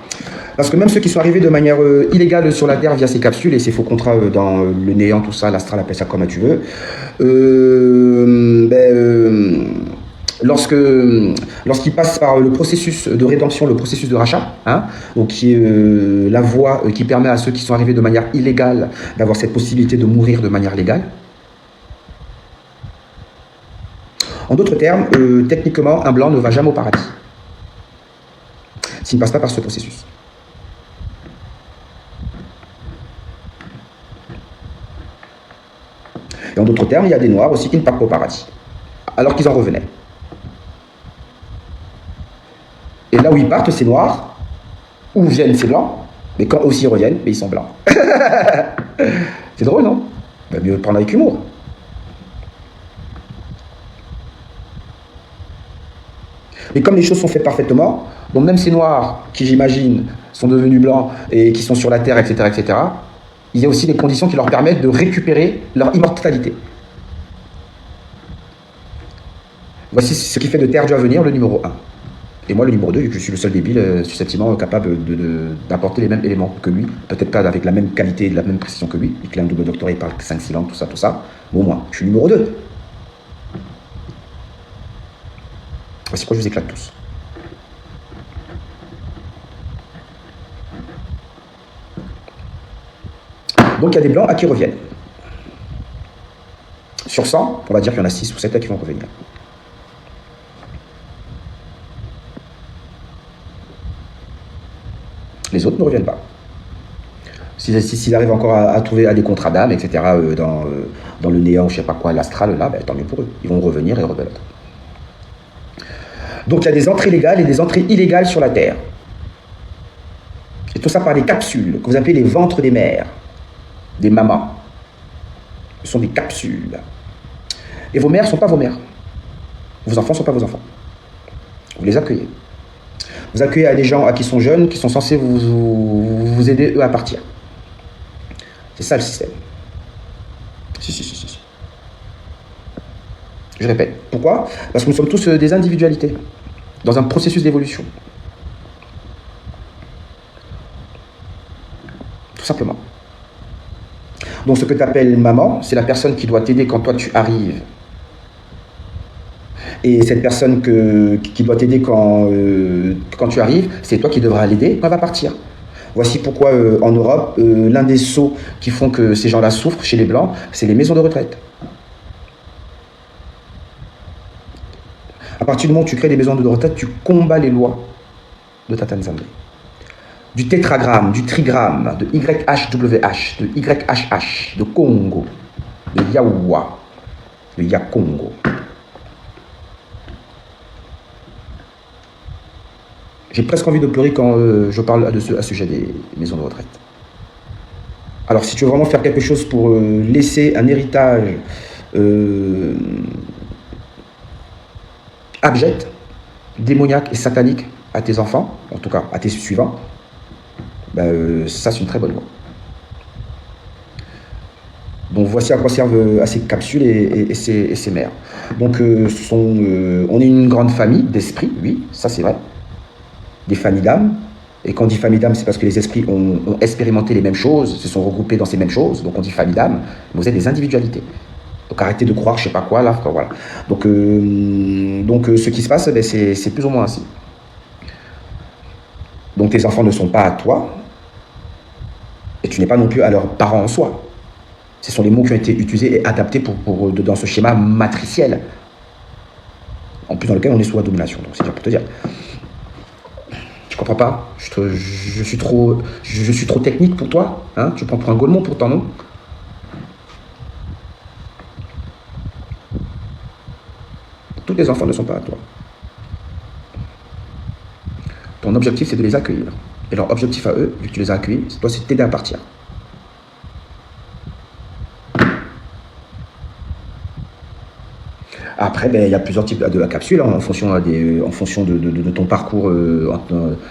Parce que même ceux qui sont arrivés de manière illégale sur la Terre via ces capsules et ces faux contrats dans le néant, tout ça, l'astral, appelle ça comme tu veux, lorsqu'ils passent par le processus de rédemption, le processus de rachat, hein, donc qui est la voie qui permet à ceux qui sont arrivés de manière illégale d'avoir cette possibilité de mourir de manière légale. En d'autres termes, techniquement, un blanc ne va jamais au paradis s'il ne passe pas par ce processus. Et en d'autres termes, il y a des noirs aussi qui ne partent pas au paradis, alors qu'ils en revenaient. Et là où ils partent, c'est noir, où viennent ces blancs, mais quand aussi ils reviennent, mais ils sont blancs. C'est drôle, non? Il va mieux prendre avec humour. Mais comme les choses sont faites parfaitement, donc même ces noirs qui, j'imagine, sont devenus blancs et qui sont sur la terre, etc., etc., il y a aussi des conditions qui leur permettent de récupérer leur immortalité. Voici ce qui fait de Terre Dieu à venir le numéro 1. Et moi, le numéro 2, vu que je suis le seul débile susceptible capable d'apporter les mêmes éléments que lui, peut-être pas avec la même qualité et de la même précision que lui, et qu'il a un double doctorat, il parle 5-6 langues, tout ça, mais au moins, je suis le numéro 2. Voici pourquoi je vous éclate tous. Donc il y a des blancs à qui reviennent. Sur 100, on va dire qu'il y en a 6 ou 7 à qui vont revenir. Les autres ne reviennent pas. S'ils arrivent encore à trouver à des contrats d'âme, etc., dans le néant, je ne sais pas quoi, l'astral, là, tant mieux pour eux. Ils vont revenir et rebelote. Donc il y a des entrées légales et des entrées illégales sur la Terre. Et tout ça par des capsules, que vous appelez les ventres des mères, des mamans. Ce sont des capsules. Et vos mères ne sont pas vos mères. Vos enfants ne sont pas vos enfants. Vous les accueillez. Vous accueillez à des gens à qui sont jeunes, qui sont censés vous aider, eux, à partir. C'est ça le système. Si. Je répète. Pourquoi? Parce que nous sommes tous des individualités, dans un processus d'évolution. Tout simplement. Donc ce que tu appelles maman, c'est la personne qui doit t'aider quand toi tu arrives. Et cette personne qui doit t'aider quand tu arrives, c'est toi qui devras l'aider quand elle va partir. Voici pourquoi en Europe, l'un des sauts qui font que ces gens-là souffrent chez les Blancs, c'est les maisons de retraite. À partir du moment où tu crées des maisons de retraite, tu combats les lois de ta Tanzanie. Du tétragramme, du trigramme, de YHWH, de YHH, de Congo, de Yaoua, de Yakongo. J'ai presque envie de pleurer quand je parle à ce sujet des maisons de retraite. Alors si tu veux vraiment faire quelque chose pour laisser un héritage abject, démoniaque et satanique à tes enfants, en tout cas à tes suivants, ça c'est une très bonne voie. Donc voici à quoi servent à ces capsules et ces mères. Donc on est une grande famille d'esprits, oui, ça c'est vrai. Des familles d'âmes. Et quand on dit famille d'âmes, c'est parce que les esprits ont expérimenté les mêmes choses, se sont regroupés dans ces mêmes choses. Donc on dit famille d'âmes, vous êtes des individualités. Donc arrêtez de croire, je sais pas quoi, là, voilà. Donc ce qui se passe, c'est plus ou moins ainsi. Donc tes enfants ne sont pas à toi, et tu n'es pas non plus à leurs parents en soi. Ce sont les mots qui ont été utilisés et adaptés dans ce schéma matriciel, en plus dans lequel on est sous la domination. Donc c'est dur pour te dire. comprends pas. Je suis trop technique pour toi. Hein? Tu prends pour un golemon pourtant, non? Tous les enfants ne sont pas à toi. Ton objectif, c'est de les accueillir. Et leur objectif à eux, vu que tu les as accueillis, toi, c'est t'aider à partir. Après, ben, il y a plusieurs types de la capsule, hein, en fonction, de ton parcours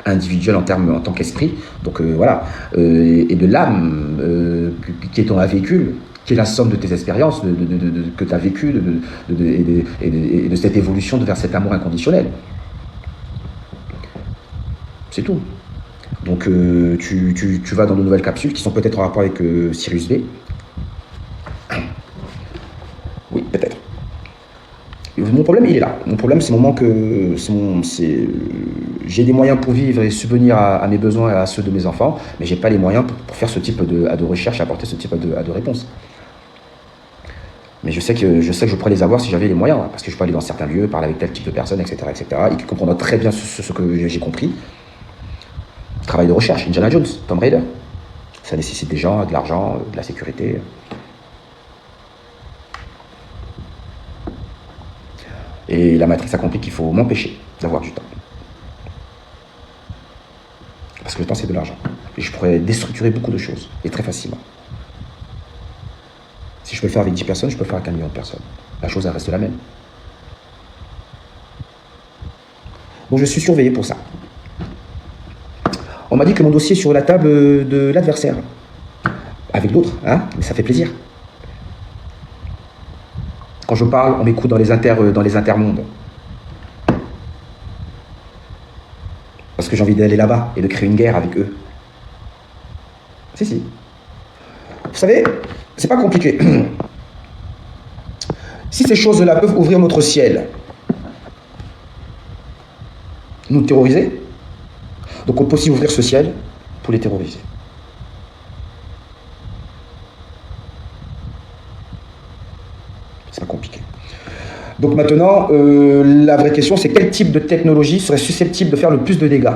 individuel en tant qu'esprit. Donc voilà. Et de l'âme qui est ton véhicule, qui est la somme de tes expériences que tu as vécues et de cette évolution vers cet amour inconditionnel. C'est tout. Donc tu vas dans de nouvelles capsules qui sont peut-être en rapport avec Sirius B. Oui, peut-être. Mon problème, il est là. Mon problème, c'est le moment que j'ai des moyens pour vivre et subvenir à mes besoins et à ceux de mes enfants, mais j'ai pas les moyens pour faire ce type de recherche, apporter ce type de réponse. Mais je sais que je pourrais les avoir si j'avais les moyens, parce que je peux aller dans certains lieux, parler avec tel type de personnes, etc., et qui comprendront très bien ce que j'ai compris. Travail de recherche, Indiana Jones, Tomb Raider. Ça nécessite des gens, de l'argent, de la sécurité. Et la matrice a compris qu'il faut m'empêcher d'avoir du temps. Parce que le temps, c'est de l'argent. Et je pourrais déstructurer beaucoup de choses, et très facilement. Si je peux le faire avec 10 personnes, je peux le faire avec 1 million de personnes. La chose, elle reste la même. Donc je suis surveillé pour ça. On m'a dit que mon dossier est sur la table de l'adversaire. Avec d'autres, hein, mais ça fait plaisir. Quand je parle, on m'écoute dans les intermondes. Parce que j'ai envie d'aller là-bas et de créer une guerre avec eux. Si. Vous savez, c'est pas compliqué. Si ces choses-là peuvent ouvrir notre ciel, nous terroriser, donc on peut aussi ouvrir ce ciel pour les terroriser. C'est pas compliqué. Donc maintenant, la vraie question, c'est quel type de technologie serait susceptible de faire le plus de dégâts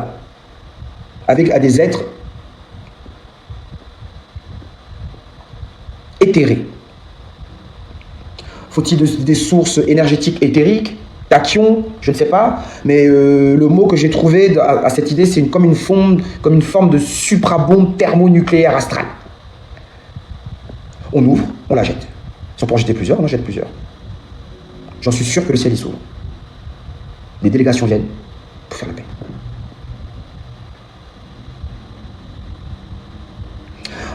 à des êtres éthérés. Faut-il des sources énergétiques éthériques, tachyons, je ne sais pas, mais le mot que j'ai trouvé à cette idée, c'est comme une forme de suprabombe thermonucléaire astrale. On ouvre, on la jette. Si on peut en jeter plusieurs, on en jette plusieurs. J'en suis sûr que le ciel y s'ouvre. Des délégations viennent pour faire la paix.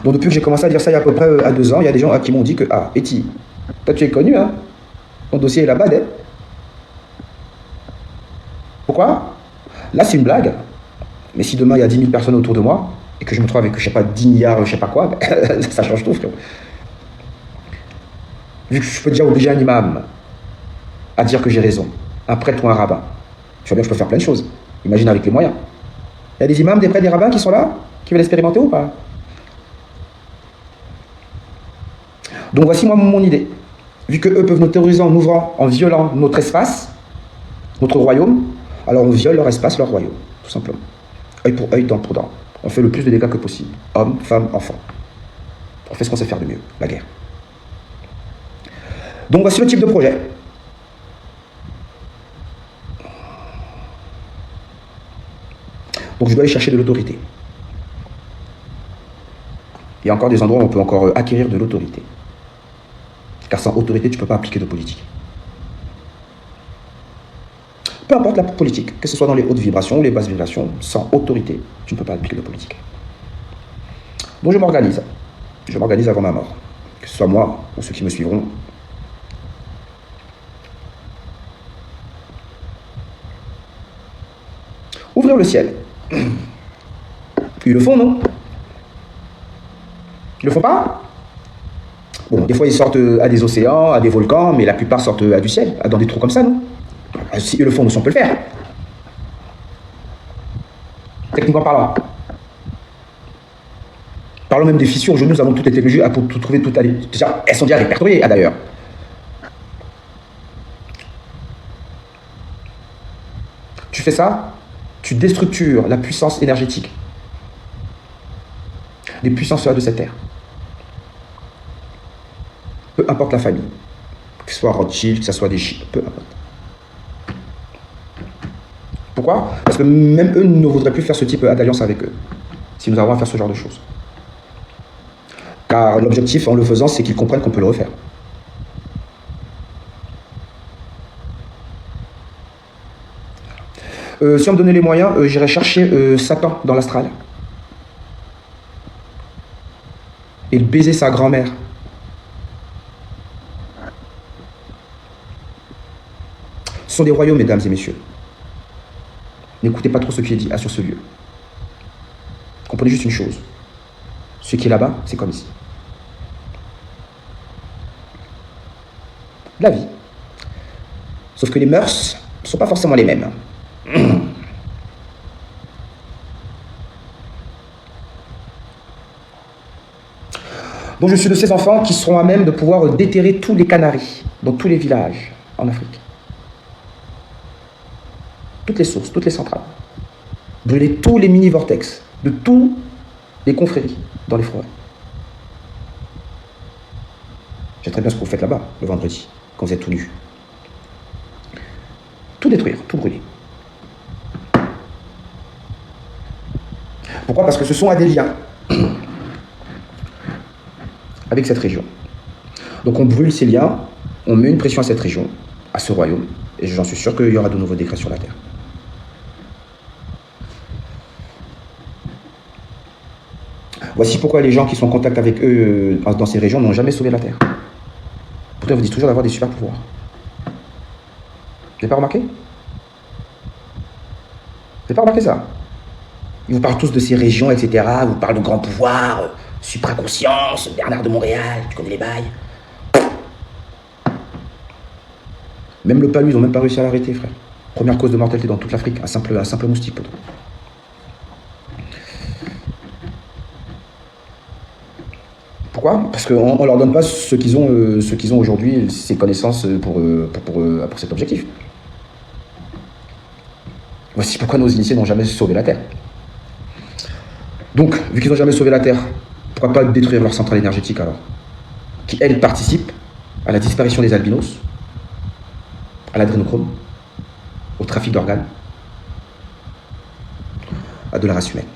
Donc depuis que j'ai commencé à dire ça il y a à peu près à 2 ans, il y a des gens qui m'ont dit que « Ah, Eti, toi tu es connu, hein? Ton dossier est là-bas, hein? Pourquoi? Là c'est une blague. Mais si demain il y a 10 000 personnes autour de moi, et que je me trouve avec, je sais pas, 10 milliards, je sais pas quoi, ça change tout, frère. Vu que je peux déjà obliger un imam à dire que j'ai raison, un prêtre ou un rabbin, tu vois bien que je peux faire plein de choses. Imagine avec les moyens. Il y a des imams, des prêtres, des rabbins qui sont là, qui veulent expérimenter ou pas? Donc voici moi mon idée. Vu qu'eux peuvent nous terroriser en ouvrant, en violant notre espace, notre royaume, alors on viole leur espace, leur royaume, tout simplement. Œil pour œil, dent pour dent. On fait le plus de dégâts que possible. Hommes, femmes, enfants. On fait ce qu'on sait faire de mieux, la guerre. Donc voici le type de projet. Donc je dois aller chercher de l'autorité. Il y a encore des endroits où on peut encore acquérir de l'autorité. Car sans autorité, tu ne peux pas appliquer de politique. Peu importe la politique, que ce soit dans les hautes vibrations ou les basses vibrations, sans autorité, tu ne peux pas appliquer de politique. Donc je m'organise. Je m'organise avant ma mort. Que ce soit moi ou ceux qui me suivront. Ouvrir le ciel. Ils le font, non? Ils le font pas? Bon, des fois ils sortent à des océans, à des volcans, mais la plupart sortent à du ciel, dans des trous comme ça, non? Si ils le font, nous, on peut le faire. Techniquement parlant. Parlons même des fissures. Aujourd'hui, nous avons toutes les technologies pour tout trouver, tout aller. Déjà, elles sont déjà répertoriées, d'ailleurs. Tu fais ça, tu déstructures la puissance énergétique des puissances de cette terre. Peu importe la famille, que ce soit Rothschild, que ce soit des Chics, peu importe. Pourquoi? Parce que même eux ne voudraient plus faire ce type d'alliance avec eux, si nous avons à faire ce genre de choses. Car l'objectif en le faisant, c'est qu'ils comprennent qu'on peut le refaire. Si on me donnait les moyens, j'irais chercher Satan dans l'astral et baiser sa grand-mère. Ce sont des royaumes, mesdames et messieurs. N'écoutez pas trop ce qui est dit sur ce lieu. Comprenez juste une chose. Ce qui est là-bas, c'est comme ici. La vie. Sauf que les mœurs ne sont pas forcément les mêmes. Donc je suis de ces enfants qui seront à même de pouvoir déterrer tous les canaris dans tous les villages en Afrique. Toutes les sources, toutes les centrales. Brûler tous les mini-vortex de tous les confréries dans les forêts. Je sais très bien ce que vous faites là-bas, le vendredi, quand vous êtes tout nus. Tout détruire, tout brûler. Pourquoi? Parce que ce sont des liens avec cette région. Donc on brûle ces liens, on met une pression à cette région, à ce royaume, et j'en suis sûr qu'il y aura de nouveaux décrets sur la terre. Voici pourquoi les gens qui sont en contact avec eux dans ces régions n'ont jamais sauvé la terre. Pourtant, ils vous disent toujours d'avoir des super pouvoirs. Vous n'avez pas remarqué? Vous n'avez pas remarqué ça? Ils vous parlent tous de ces régions, etc. Ils vous parlent de grands pouvoirs, supraconscience, Bernard de Montréal, tu connais les bails. Même le palu, ils n'ont même pas réussi à l'arrêter, frère. Première cause de mortalité dans toute l'Afrique, un simple moustique, poteau. Pourquoi? Parce qu'on ne leur donne pas ce qu'ils ont aujourd'hui, ces connaissances pour cet objectif. Voici pourquoi nos initiés n'ont jamais sauvé la Terre. Donc, vu qu'ils n'ont jamais sauvé la Terre, pourquoi pas détruire leur centrale énergétique alors? Qui, elle, participe à la disparition des albinos, à l'adrénochrome, au trafic d'organes, à de la race humaine.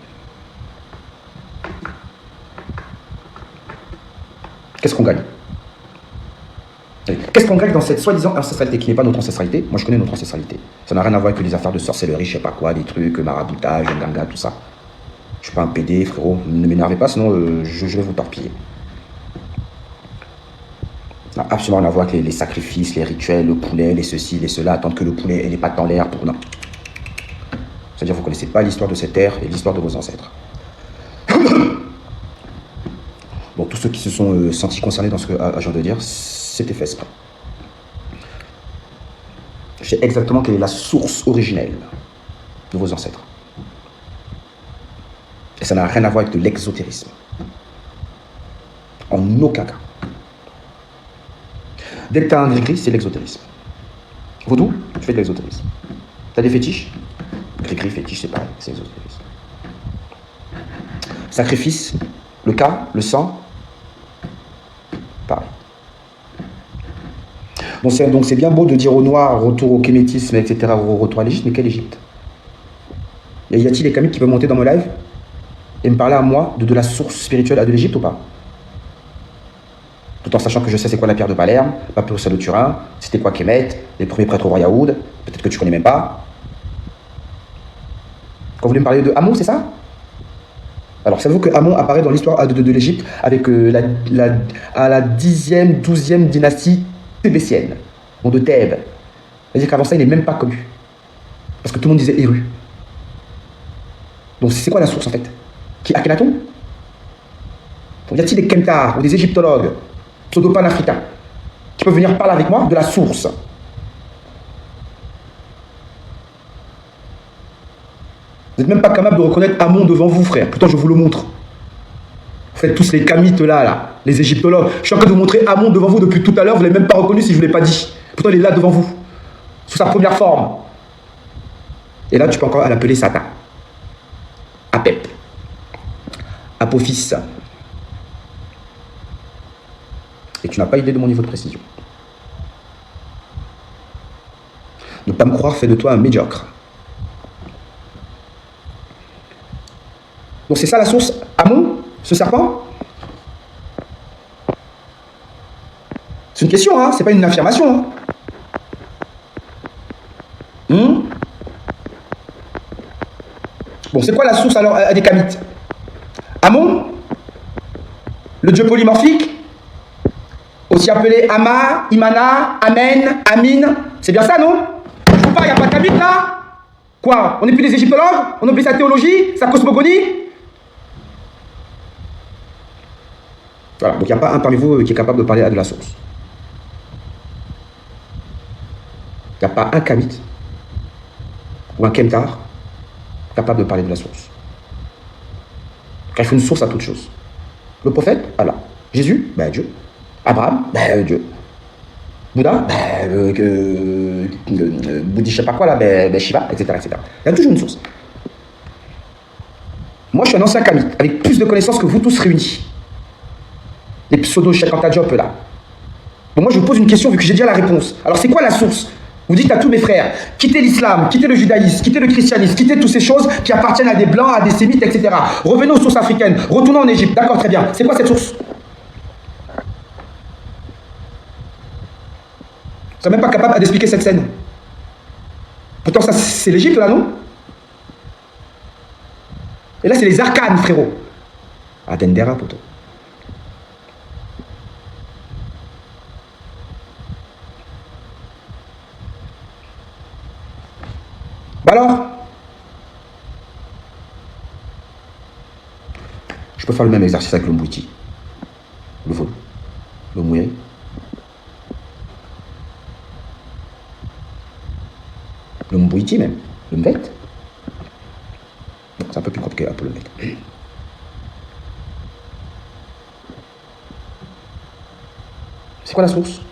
Qu'est-ce qu'on gagne? Qu'est-ce qu'on gagne dans cette soi-disant ancestralité qui n'est pas notre ancestralité? Moi, je connais notre ancestralité. Ça n'a rien à voir avec les affaires de sorcellerie, je sais pas quoi, des trucs, maraboutage, ganga, tout ça. Je suis pas un PD, frérot. Ne m'énervez pas, sinon je vais vous torpiller. Ça n'a absolument rien à voir avec les sacrifices, les rituels, le poulet, les ceci, les cela, attendre que le poulet ait les pattes dans l'air pour... Non. C'est-à-dire que vous ne connaissez pas l'histoire de cette terre et l'histoire de vos ancêtres. Bon, tous ceux qui se sont sentis concernés dans ce que je viens de dire, c'était fait exprès. Je sais exactement quelle est la source originelle de vos ancêtres. Et ça n'a rien à voir avec de l'exotérisme. En aucun cas. Dès que tu as un gris-gris, c'est l'exotérisme. Vaudou, tu fais de l'exotérisme. Tu as des fétiches? Gris-gris, fétiche, c'est pareil, c'est l'exotérisme. Sacrifice, le cas, le sang, pareil. Donc c'est bien beau de dire aux Noirs, retour au kémétisme, etc., retour à l'Égypte, mais quelle Égypte? Y a-t-il des Kamites qui peuvent monter dans mon live et me parler à moi de la source spirituelle de l'Égypte ou pas? Tout en sachant que je sais c'est quoi la pierre de Palerme, Papyrus de Turin, c'était quoi Kemet, les premiers prêtres au roi Yaoud, peut-être que tu connais même pas. Quand vous voulez me parler de Amon, c'est ça? Alors, savez-vous que Amon apparaît dans l'histoire de l'Égypte avec à la 10e, 12e dynastie thébétienne, bon, de Thèbes. C'est-à-dire qu'avant ça, il n'est même pas connu. Parce que tout le monde disait Héru. Donc, c'est quoi la source en fait? Qui Akhenaton? Y a-t-il des Kentars ou des égyptologues, pseudo-panafricains, qui peuvent venir parler avec moi de la source? Vous n'êtes même pas capable de reconnaître Amon devant vous, frère. Pourtant, je vous le montre. Vous faites tous les Kamites là, les égyptologues. Je suis en train de vous montrer Amon devant vous depuis tout à l'heure. Vous ne l'avez même pas reconnu si je ne vous l'ai pas dit. Pourtant, il est là devant vous. Sous sa première forme. Et là, tu peux encore l'appeler Satan. Apep. Apophis. Et tu n'as pas idée de mon niveau de précision. Ne pas me croire fait de toi un médiocre. Donc c'est ça la source, Amon, ce serpent? C'est une question, hein, c'est pas une affirmation. Hein. Bon, c'est quoi la source alors des Kamites? Amon, le dieu polymorphique, aussi appelé Ama, Imana, Amen, Amin, c'est bien ça, non? Je vois pas, il n'y a pas de Kamite là? Quoi? On n'est plus des égyptologues? On oublie sa théologie, sa cosmogonie? Voilà, donc il n'y a pas un parmi vous qui est capable de parler de la source. Il n'y a pas un Kamite ou un Kentar capable de parler de la source. Car il faut une source à toute chose. Le prophète, Allah. Jésus, ben Dieu. Abraham, ben Dieu. Bouddha, Bouddhi, je sais pas quoi là, ben Shiva, etc., etc. Il y a toujours une source. Moi, je suis un ancien Kamite, avec plus de connaissances que vous tous réunis. Les pseudo-Shekantajop là. Bon, moi, je vous pose une question vu que j'ai déjà la réponse. Alors, c'est quoi la source? Vous dites à tous mes frères, quittez l'islam, quittez le judaïsme, quittez le christianisme, quittez toutes ces choses qui appartiennent à des blancs, à des sémites, etc. Revenez aux sources africaines, retournez en Égypte. D'accord, très bien. C'est quoi cette source? Vous n'êtes même pas capable d'expliquer cette scène. Pourtant, ça, c'est l'Égypte, là, non? Et là, c'est les arcanes, frérot. Adendera, poto. Bah alors, je peux faire le même exercice avec le mbouiti, le vol, le mouillé. Le mbouiti même, le mvet. C'est un peu plus compliqué pour le mvet. C'est quoi la source?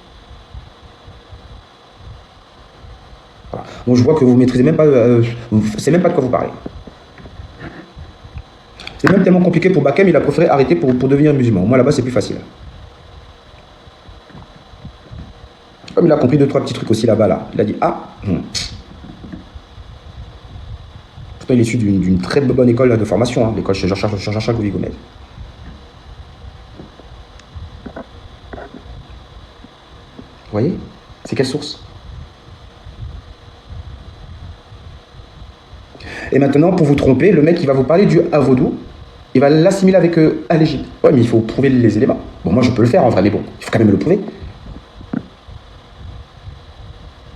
Voilà. Donc je vois que vous ne maîtrisez même pas, c'est même pas de quoi vous parlez. C'est même tellement compliqué pour Bakem, il a préféré arrêter pour devenir musulman. Moi là-bas c'est plus facile. Comme il a compris 2-3 petits trucs aussi là-bas, là. Il a dit ah. Pourtant il est issu d'une très bonne école là, de formation, hein, l'école chez Jean-Charles Gouvi-Gomez. Vous voyez? C'est quelle source? Et maintenant, pour vous tromper, le mec, il va vous parler du Avodou, il va l'assimiler avec à l'Égypte. Ouais, mais il faut prouver les éléments. Bon, moi, je peux le faire en vrai, mais bon, il faut quand même le prouver.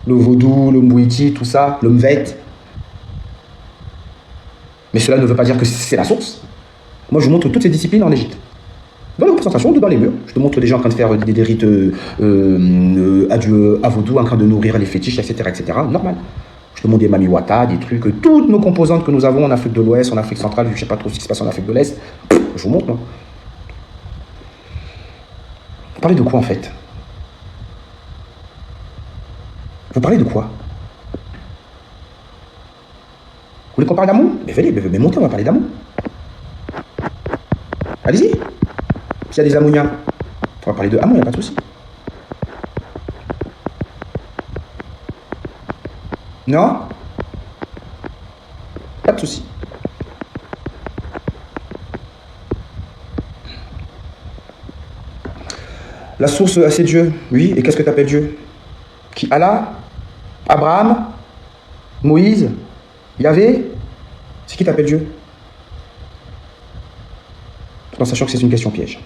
Le vaudou, le mbouiti, tout ça, le mvet. Mais cela ne veut pas dire que c'est la source. Moi, je vous montre toutes ces disciplines en Égypte. Dans la représentation, dans les murs. Je te montre des gens en train de faire des rites à vaudou, en train de nourrir les fétiches, etc., etc. Normal. Je te montre des mamiwata, des trucs, toutes nos composantes que nous avons en Afrique de l'Ouest, en Afrique centrale, je ne sais pas trop ce qui se passe en Afrique de l'Est. Je vous montre, moi. Vous parlez de quoi, en fait? Vous parlez de quoi? Vous voulez qu'on parle d'amour? Mais venez, mais montez, on va parler d'amour. Allez-y. S'il y a des ammoniens, on va parler de amour, il n'y a pas de souci. Non? Pas de souci. La source, c'est Dieu. Oui, et qu'est-ce que tu appelles Dieu? Qui? Allah? Abraham? Moïse? Yahvé? C'est qui t'appelle Dieu? Tout en sachant que c'est une question piège.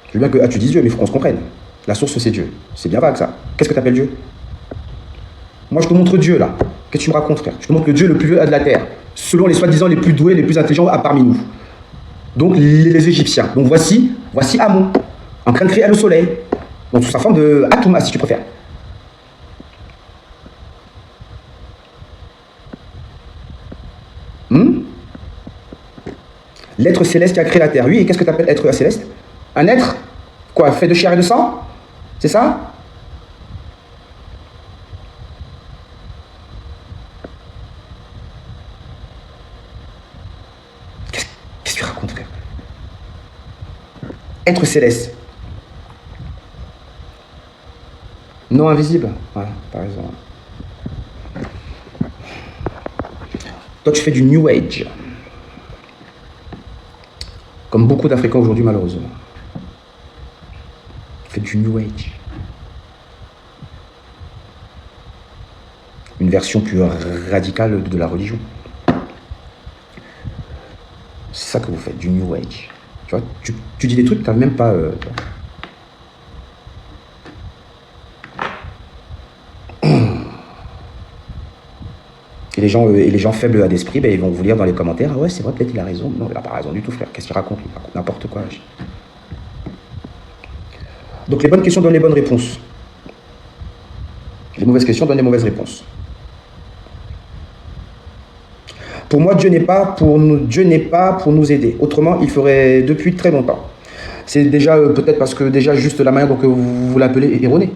Je veux bien que tu dises Dieu, mais il faut qu'on se comprenne. La source, c'est Dieu. C'est bien vague, ça. Qu'est-ce que tu appelles Dieu? Moi, je te montre Dieu, là. Qu'est-ce que tu me racontes, frère? Je te montre le Dieu le plus vieux de la terre, selon les soi-disant les plus doués, les plus intelligents parmi nous. Donc, les Égyptiens. Donc, voici Amon, en train de créer le soleil. Donc, sous sa forme de Atouma, si tu préfères. L'être céleste qui a créé la terre. Oui, et qu'est-ce que tu appelles être céleste? Un être, quoi, fait de chair et de sang? C'est ça? être céleste. Non invisible. Voilà, par exemple. Toi, tu fais du New Age. Comme beaucoup d'Africains aujourd'hui, malheureusement. Tu fais du New Age. Une version plus radicale de la religion. C'est ça que vous faites, du New Age. Tu vois, tu dis des trucs que tu n'as même pas... Et les gens faibles d'esprit, ben, ils vont vous lire dans les commentaires. Ah ouais, c'est vrai, peut-être il a raison. Non, il n'a pas raison du tout, frère. Qu'est-ce qu'il raconte? Il raconte n'importe quoi. Donc les bonnes questions donnent les bonnes réponses. Les mauvaises questions donnent les mauvaises réponses. Pour moi, Dieu n'est pas pour nous aider. Autrement, il ferait depuis très longtemps. C'est déjà peut-être parce que déjà juste la manière dont vous l'appelez est erronée.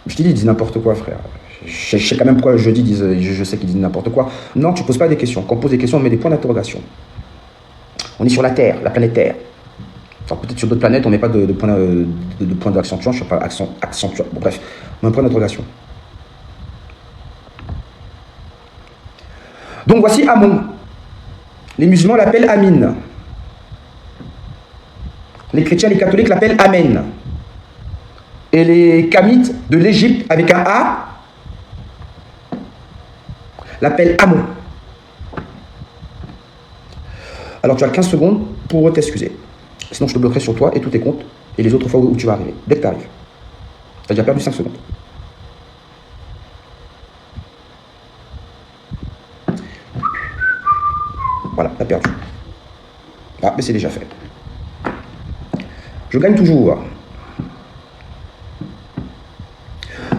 Je te dis, ils disent n'importe quoi, frère. Je sais quand même pourquoi je sais qu'ils disent n'importe quoi. Non, tu ne poses pas des questions. Quand on pose des questions, on met des points d'interrogation. On est sur la Terre, la planète Terre. Enfin, peut-être sur d'autres planètes, on ne met pas de point d'accentuation. Je ne sais pas, accentuation. Bon, bref, on met un point d'interrogation. Donc voici Amon. Les musulmans l'appellent Amin. Les chrétiens, les catholiques l'appellent Amen. Et les Kamites de l'Égypte, avec un A, l'appellent Amon. Alors tu as 15 secondes pour t'excuser. Sinon je te bloquerai sur toi et tous tes comptes et les autres fois où tu vas arriver. Dès que tu arrives. Tu as déjà perdu 5 secondes. Voilà, tu as perdu. Ah, mais c'est déjà fait. Je gagne toujours.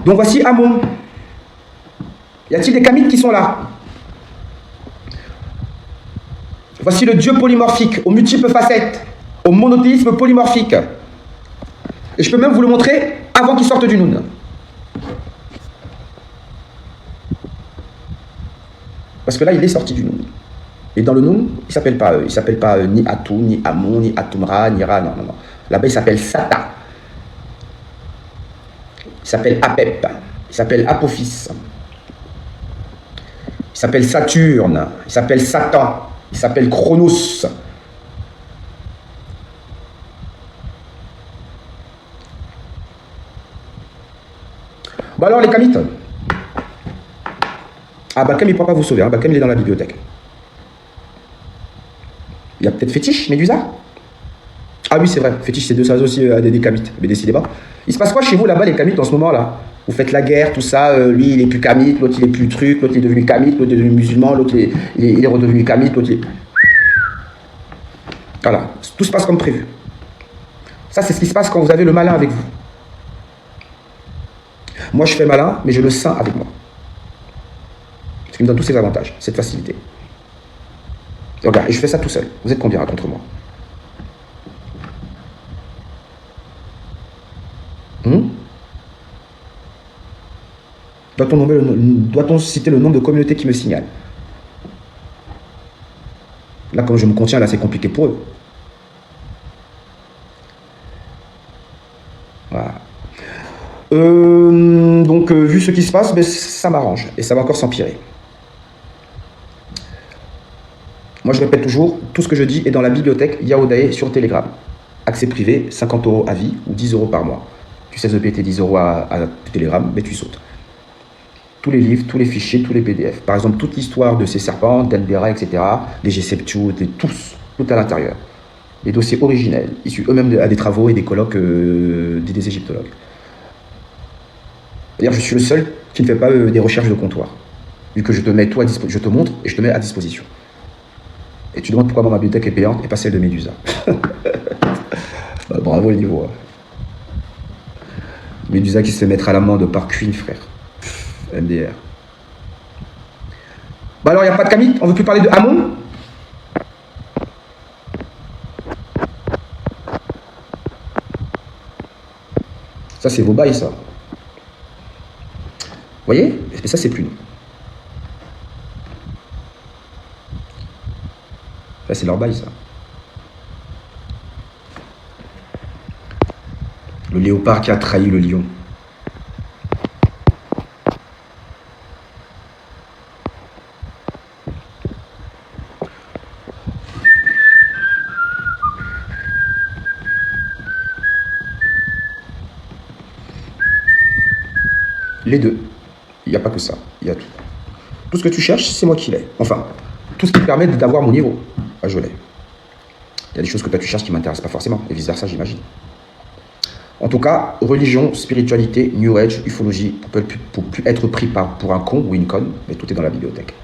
Donc voici Amon. Y a-t-il des Kamites qui sont là? Voici le Dieu polymorphique, aux multiples facettes, au monothéisme polymorphique. Et je peux même vous le montrer avant qu'il sorte du Noun. Parce que là, il est sorti du Noun. Et dans le Noun, il ne s'appelle pas ni Atou, ni Amon, ni Atumra, ni Ra, non, non, non. Là-bas, il s'appelle Sata. Il s'appelle Apep. Il s'appelle Apophis. Il s'appelle Saturne. Il s'appelle Satan. Il s'appelle Chronos. Bon alors les Kamites. Ah Balkam il ne pourra pas vous sauver. Hein. Balkam il est dans la bibliothèque. Il y a peut-être Fétiche, Médusa. Ah oui c'est vrai. Fétiche c'est deux ça aussi des Kamites. Mais décidément. Il se passe quoi chez vous là-bas les Kamites en ce moment là? Vous faites la guerre, tout ça, lui il est plus Kamite, l'autre il est plus truc, l'autre il est devenu Kamite, l'autre est devenu musulman, l'autre il est redevenu Kamite, l'autre il est... Voilà, tout se passe comme prévu. Ça c'est ce qui se passe quand vous avez le malin avec vous. Moi je fais malin, mais je le sens avec moi. Ce qui me donne tous ces avantages, cette facilité. Et regarde, et je fais ça tout seul. Vous êtes combien contre moi? Doit-on citer le nombre de communautés qui me signalent? Là, comme je me contiens, là, c'est compliqué pour eux. Voilà. Donc, vu ce qui se passe, ben, ça m'arrange. Et ça va encore s'empirer. Moi, je répète toujours, tout ce que je dis est dans la bibliothèque Yaodae sur Telegram. Accès privé, 50 € à vie ou 10 € par mois. Tu sais péter 10 € à Telegram, mais tu sautes. Tous les livres, tous les fichiers, tous les PDF. Par exemple, toute l'histoire de ces serpents, d'Elbera, etc., des Geseptiou, tous, tout à l'intérieur. Les dossiers originels, issus eux-mêmes à des travaux et des colloques des égyptologues. D'ailleurs, je suis le seul qui ne fait pas des recherches de comptoir. Vu que je te mets tout à disposition, je te montre et je te mets à disposition. Et tu demandes pourquoi ma bibliothèque est payante et pas celle de Médusa. Bravo le niveau. Médusa qui se fait mettre à l'amende par Queen, frère. MDR. Bah alors, il n'y a pas de Kamite? On ne veut plus parler de Amon? Ça, c'est vos bails, ça. Vous voyez? Et ça, c'est plus nous. Là, c'est leur bail, ça. Le léopard qui a trahi le lion. Les deux. Il n'y a pas que ça. Il y a tout. Tout ce que tu cherches, c'est moi qui l'ai. Enfin, tout ce qui permet d'avoir mon niveau. Ah, je l'ai. Il y a des choses que toi tu cherches qui ne m'intéressent pas forcément. Et vice-versa, j'imagine. En tout cas, religion, spiritualité, New Age, ufologie, pour plus être pris pour un con ou une conne, mais tout est dans la bibliothèque.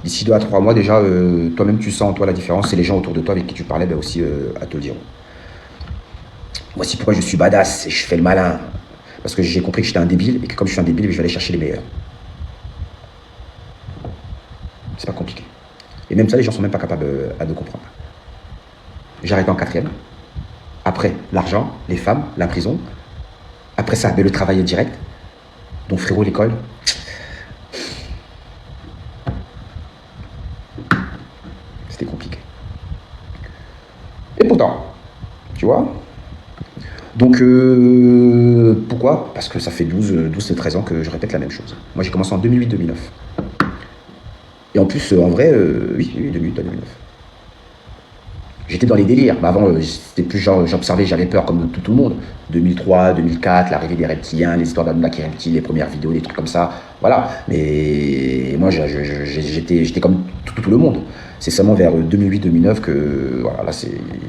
D'ici 2 à 3 mois, déjà, toi-même, tu sens en toi la différence, et les gens autour de toi avec qui tu parlais, ben aussi, à te le dire. Voici pourquoi je suis badass et je fais le malin. Parce que j'ai compris que j'étais un débile, et que comme je suis un débile, je vais aller chercher les meilleurs. C'est pas compliqué. Et même ça, les gens sont même pas capables de comprendre. J'arrive en 4e. Après, l'argent, les femmes, la prison. Après ça, ben, le travail est direct. Donc frérot, l'école. C'était compliqué. Et pourtant, tu vois. Donc, pourquoi? Parce que ça fait 12-13 ans que je répète la même chose. Moi, j'ai commencé en 2008-2009. Et en plus, en vrai, oui, 2008-2009. J'étais dans les délires. Mais avant, c'était plus genre, j'observais, j'avais peur comme tout le monde. 2003, 2004, l'arrivée des reptiliens, les histoires d'Anunnaki reptiles, les premières vidéos, des trucs comme ça. Voilà. Mais moi, j'étais comme tout le monde. C'est seulement vers 2008-2009 que, voilà, là,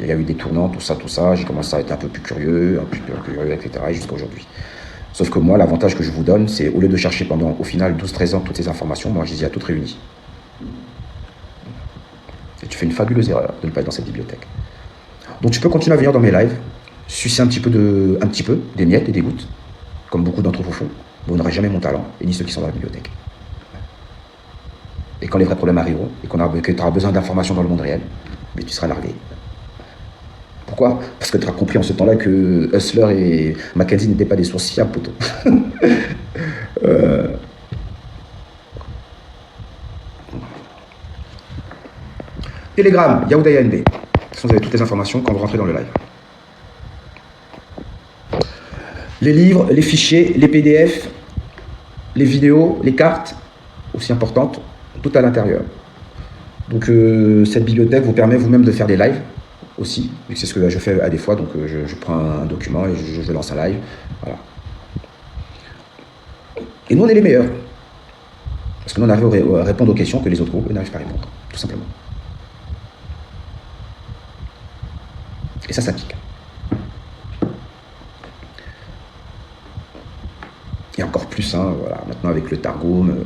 il y a eu des tournants, tout ça. J'ai commencé à être un peu plus curieux, etc. Et jusqu'à aujourd'hui. Sauf que moi, l'avantage que je vous donne, c'est au lieu de chercher pendant, au final, 12-13 ans toutes ces informations, moi, je les ai toutes réunies. Et tu fais une fabuleuse erreur de ne pas être dans cette bibliothèque. Donc tu peux continuer à venir dans mes lives, sucer un petit peu, des miettes et des gouttes, comme beaucoup d'entre vous font. Vous n'aurez jamais mon talent, et ni ceux qui sont dans la bibliothèque. Et quand les vrais problèmes arriveront, et que tu auras besoin d'informations dans le monde réel, mais tu seras largué. Pourquoi? Parce que tu auras compris en ce temps-là que Hustler et Mackenzie n'étaient pas des sources fiables, poteau. Telegram, Yaouda NB. De toute façon, vous avez toutes les informations quand vous rentrez dans le live. Les livres, les fichiers, les PDF, les vidéos, les cartes, aussi importantes, tout à l'intérieur. Donc cette bibliothèque vous permet vous-même de faire des lives aussi, vu que c'est ce que je fais à des fois, donc je prends un document et je lance un live. Voilà. Et nous, on est les meilleurs. Parce que nous, on arrive à répondre aux questions que les autres groupes n'arrivent pas à répondre, tout simplement. Et ça s'applique. Et encore plus, hein, voilà, maintenant avec le Targum,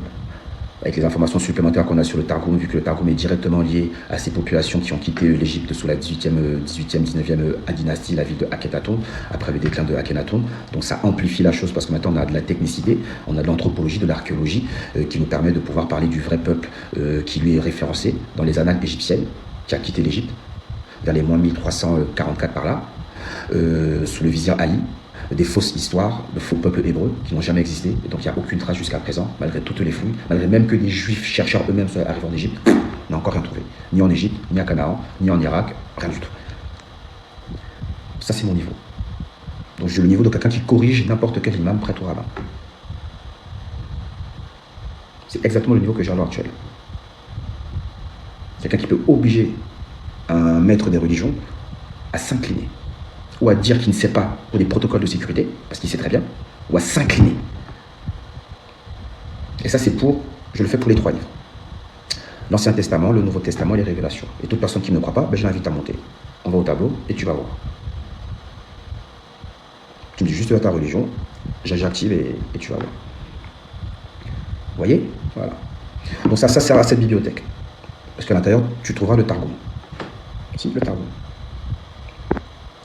avec les informations supplémentaires qu'on a sur le Targum, vu que le Targum est directement lié à ces populations qui ont quitté l'Égypte sous la 19e, 19e dynastie, la ville de Akhenaton, après le déclin de Akhenaton. Donc ça amplifie la chose parce que maintenant on a de la technicité, on a de l'anthropologie, de l'archéologie, qui nous permet de pouvoir parler du vrai peuple qui lui est référencé dans les annales égyptiennes, qui a quitté l'Égypte, vers les moins 1344 par là, sous le vizir Ali, des fausses histoires de faux peuples hébreux qui n'ont jamais existé, et donc il n'y a aucune trace jusqu'à présent, malgré toutes les fouilles, malgré même que des juifs chercheurs eux-mêmes soient arrivés en Égypte, on n'a encore rien trouvé, ni en Égypte, ni à Canaan, ni en Irak, rien du tout. Ça c'est mon niveau. Donc j'ai le niveau de quelqu'un qui corrige n'importe quel imam prêt au rabbin. C'est exactement le niveau que j'ai à l'heure actuelle. Quelqu'un qui peut obliger un maître des religions à s'incliner, ou à dire qu'il ne sait pas pour des protocoles de sécurité, parce qu'il sait très bien, ou à s'incliner. Et ça, je le fais pour les 3 livres. L'Ancien Testament, le Nouveau Testament et les Révélations. Et toute personne qui ne croit pas, ben, je l'invite à monter. On va au tableau et tu vas voir. Tu me dis juste ta religion, j'active et tu vas voir. Vous voyez? Voilà. Donc ça sert à cette bibliothèque. Parce qu'à l'intérieur, tu trouveras le Targum. Si, le Targum.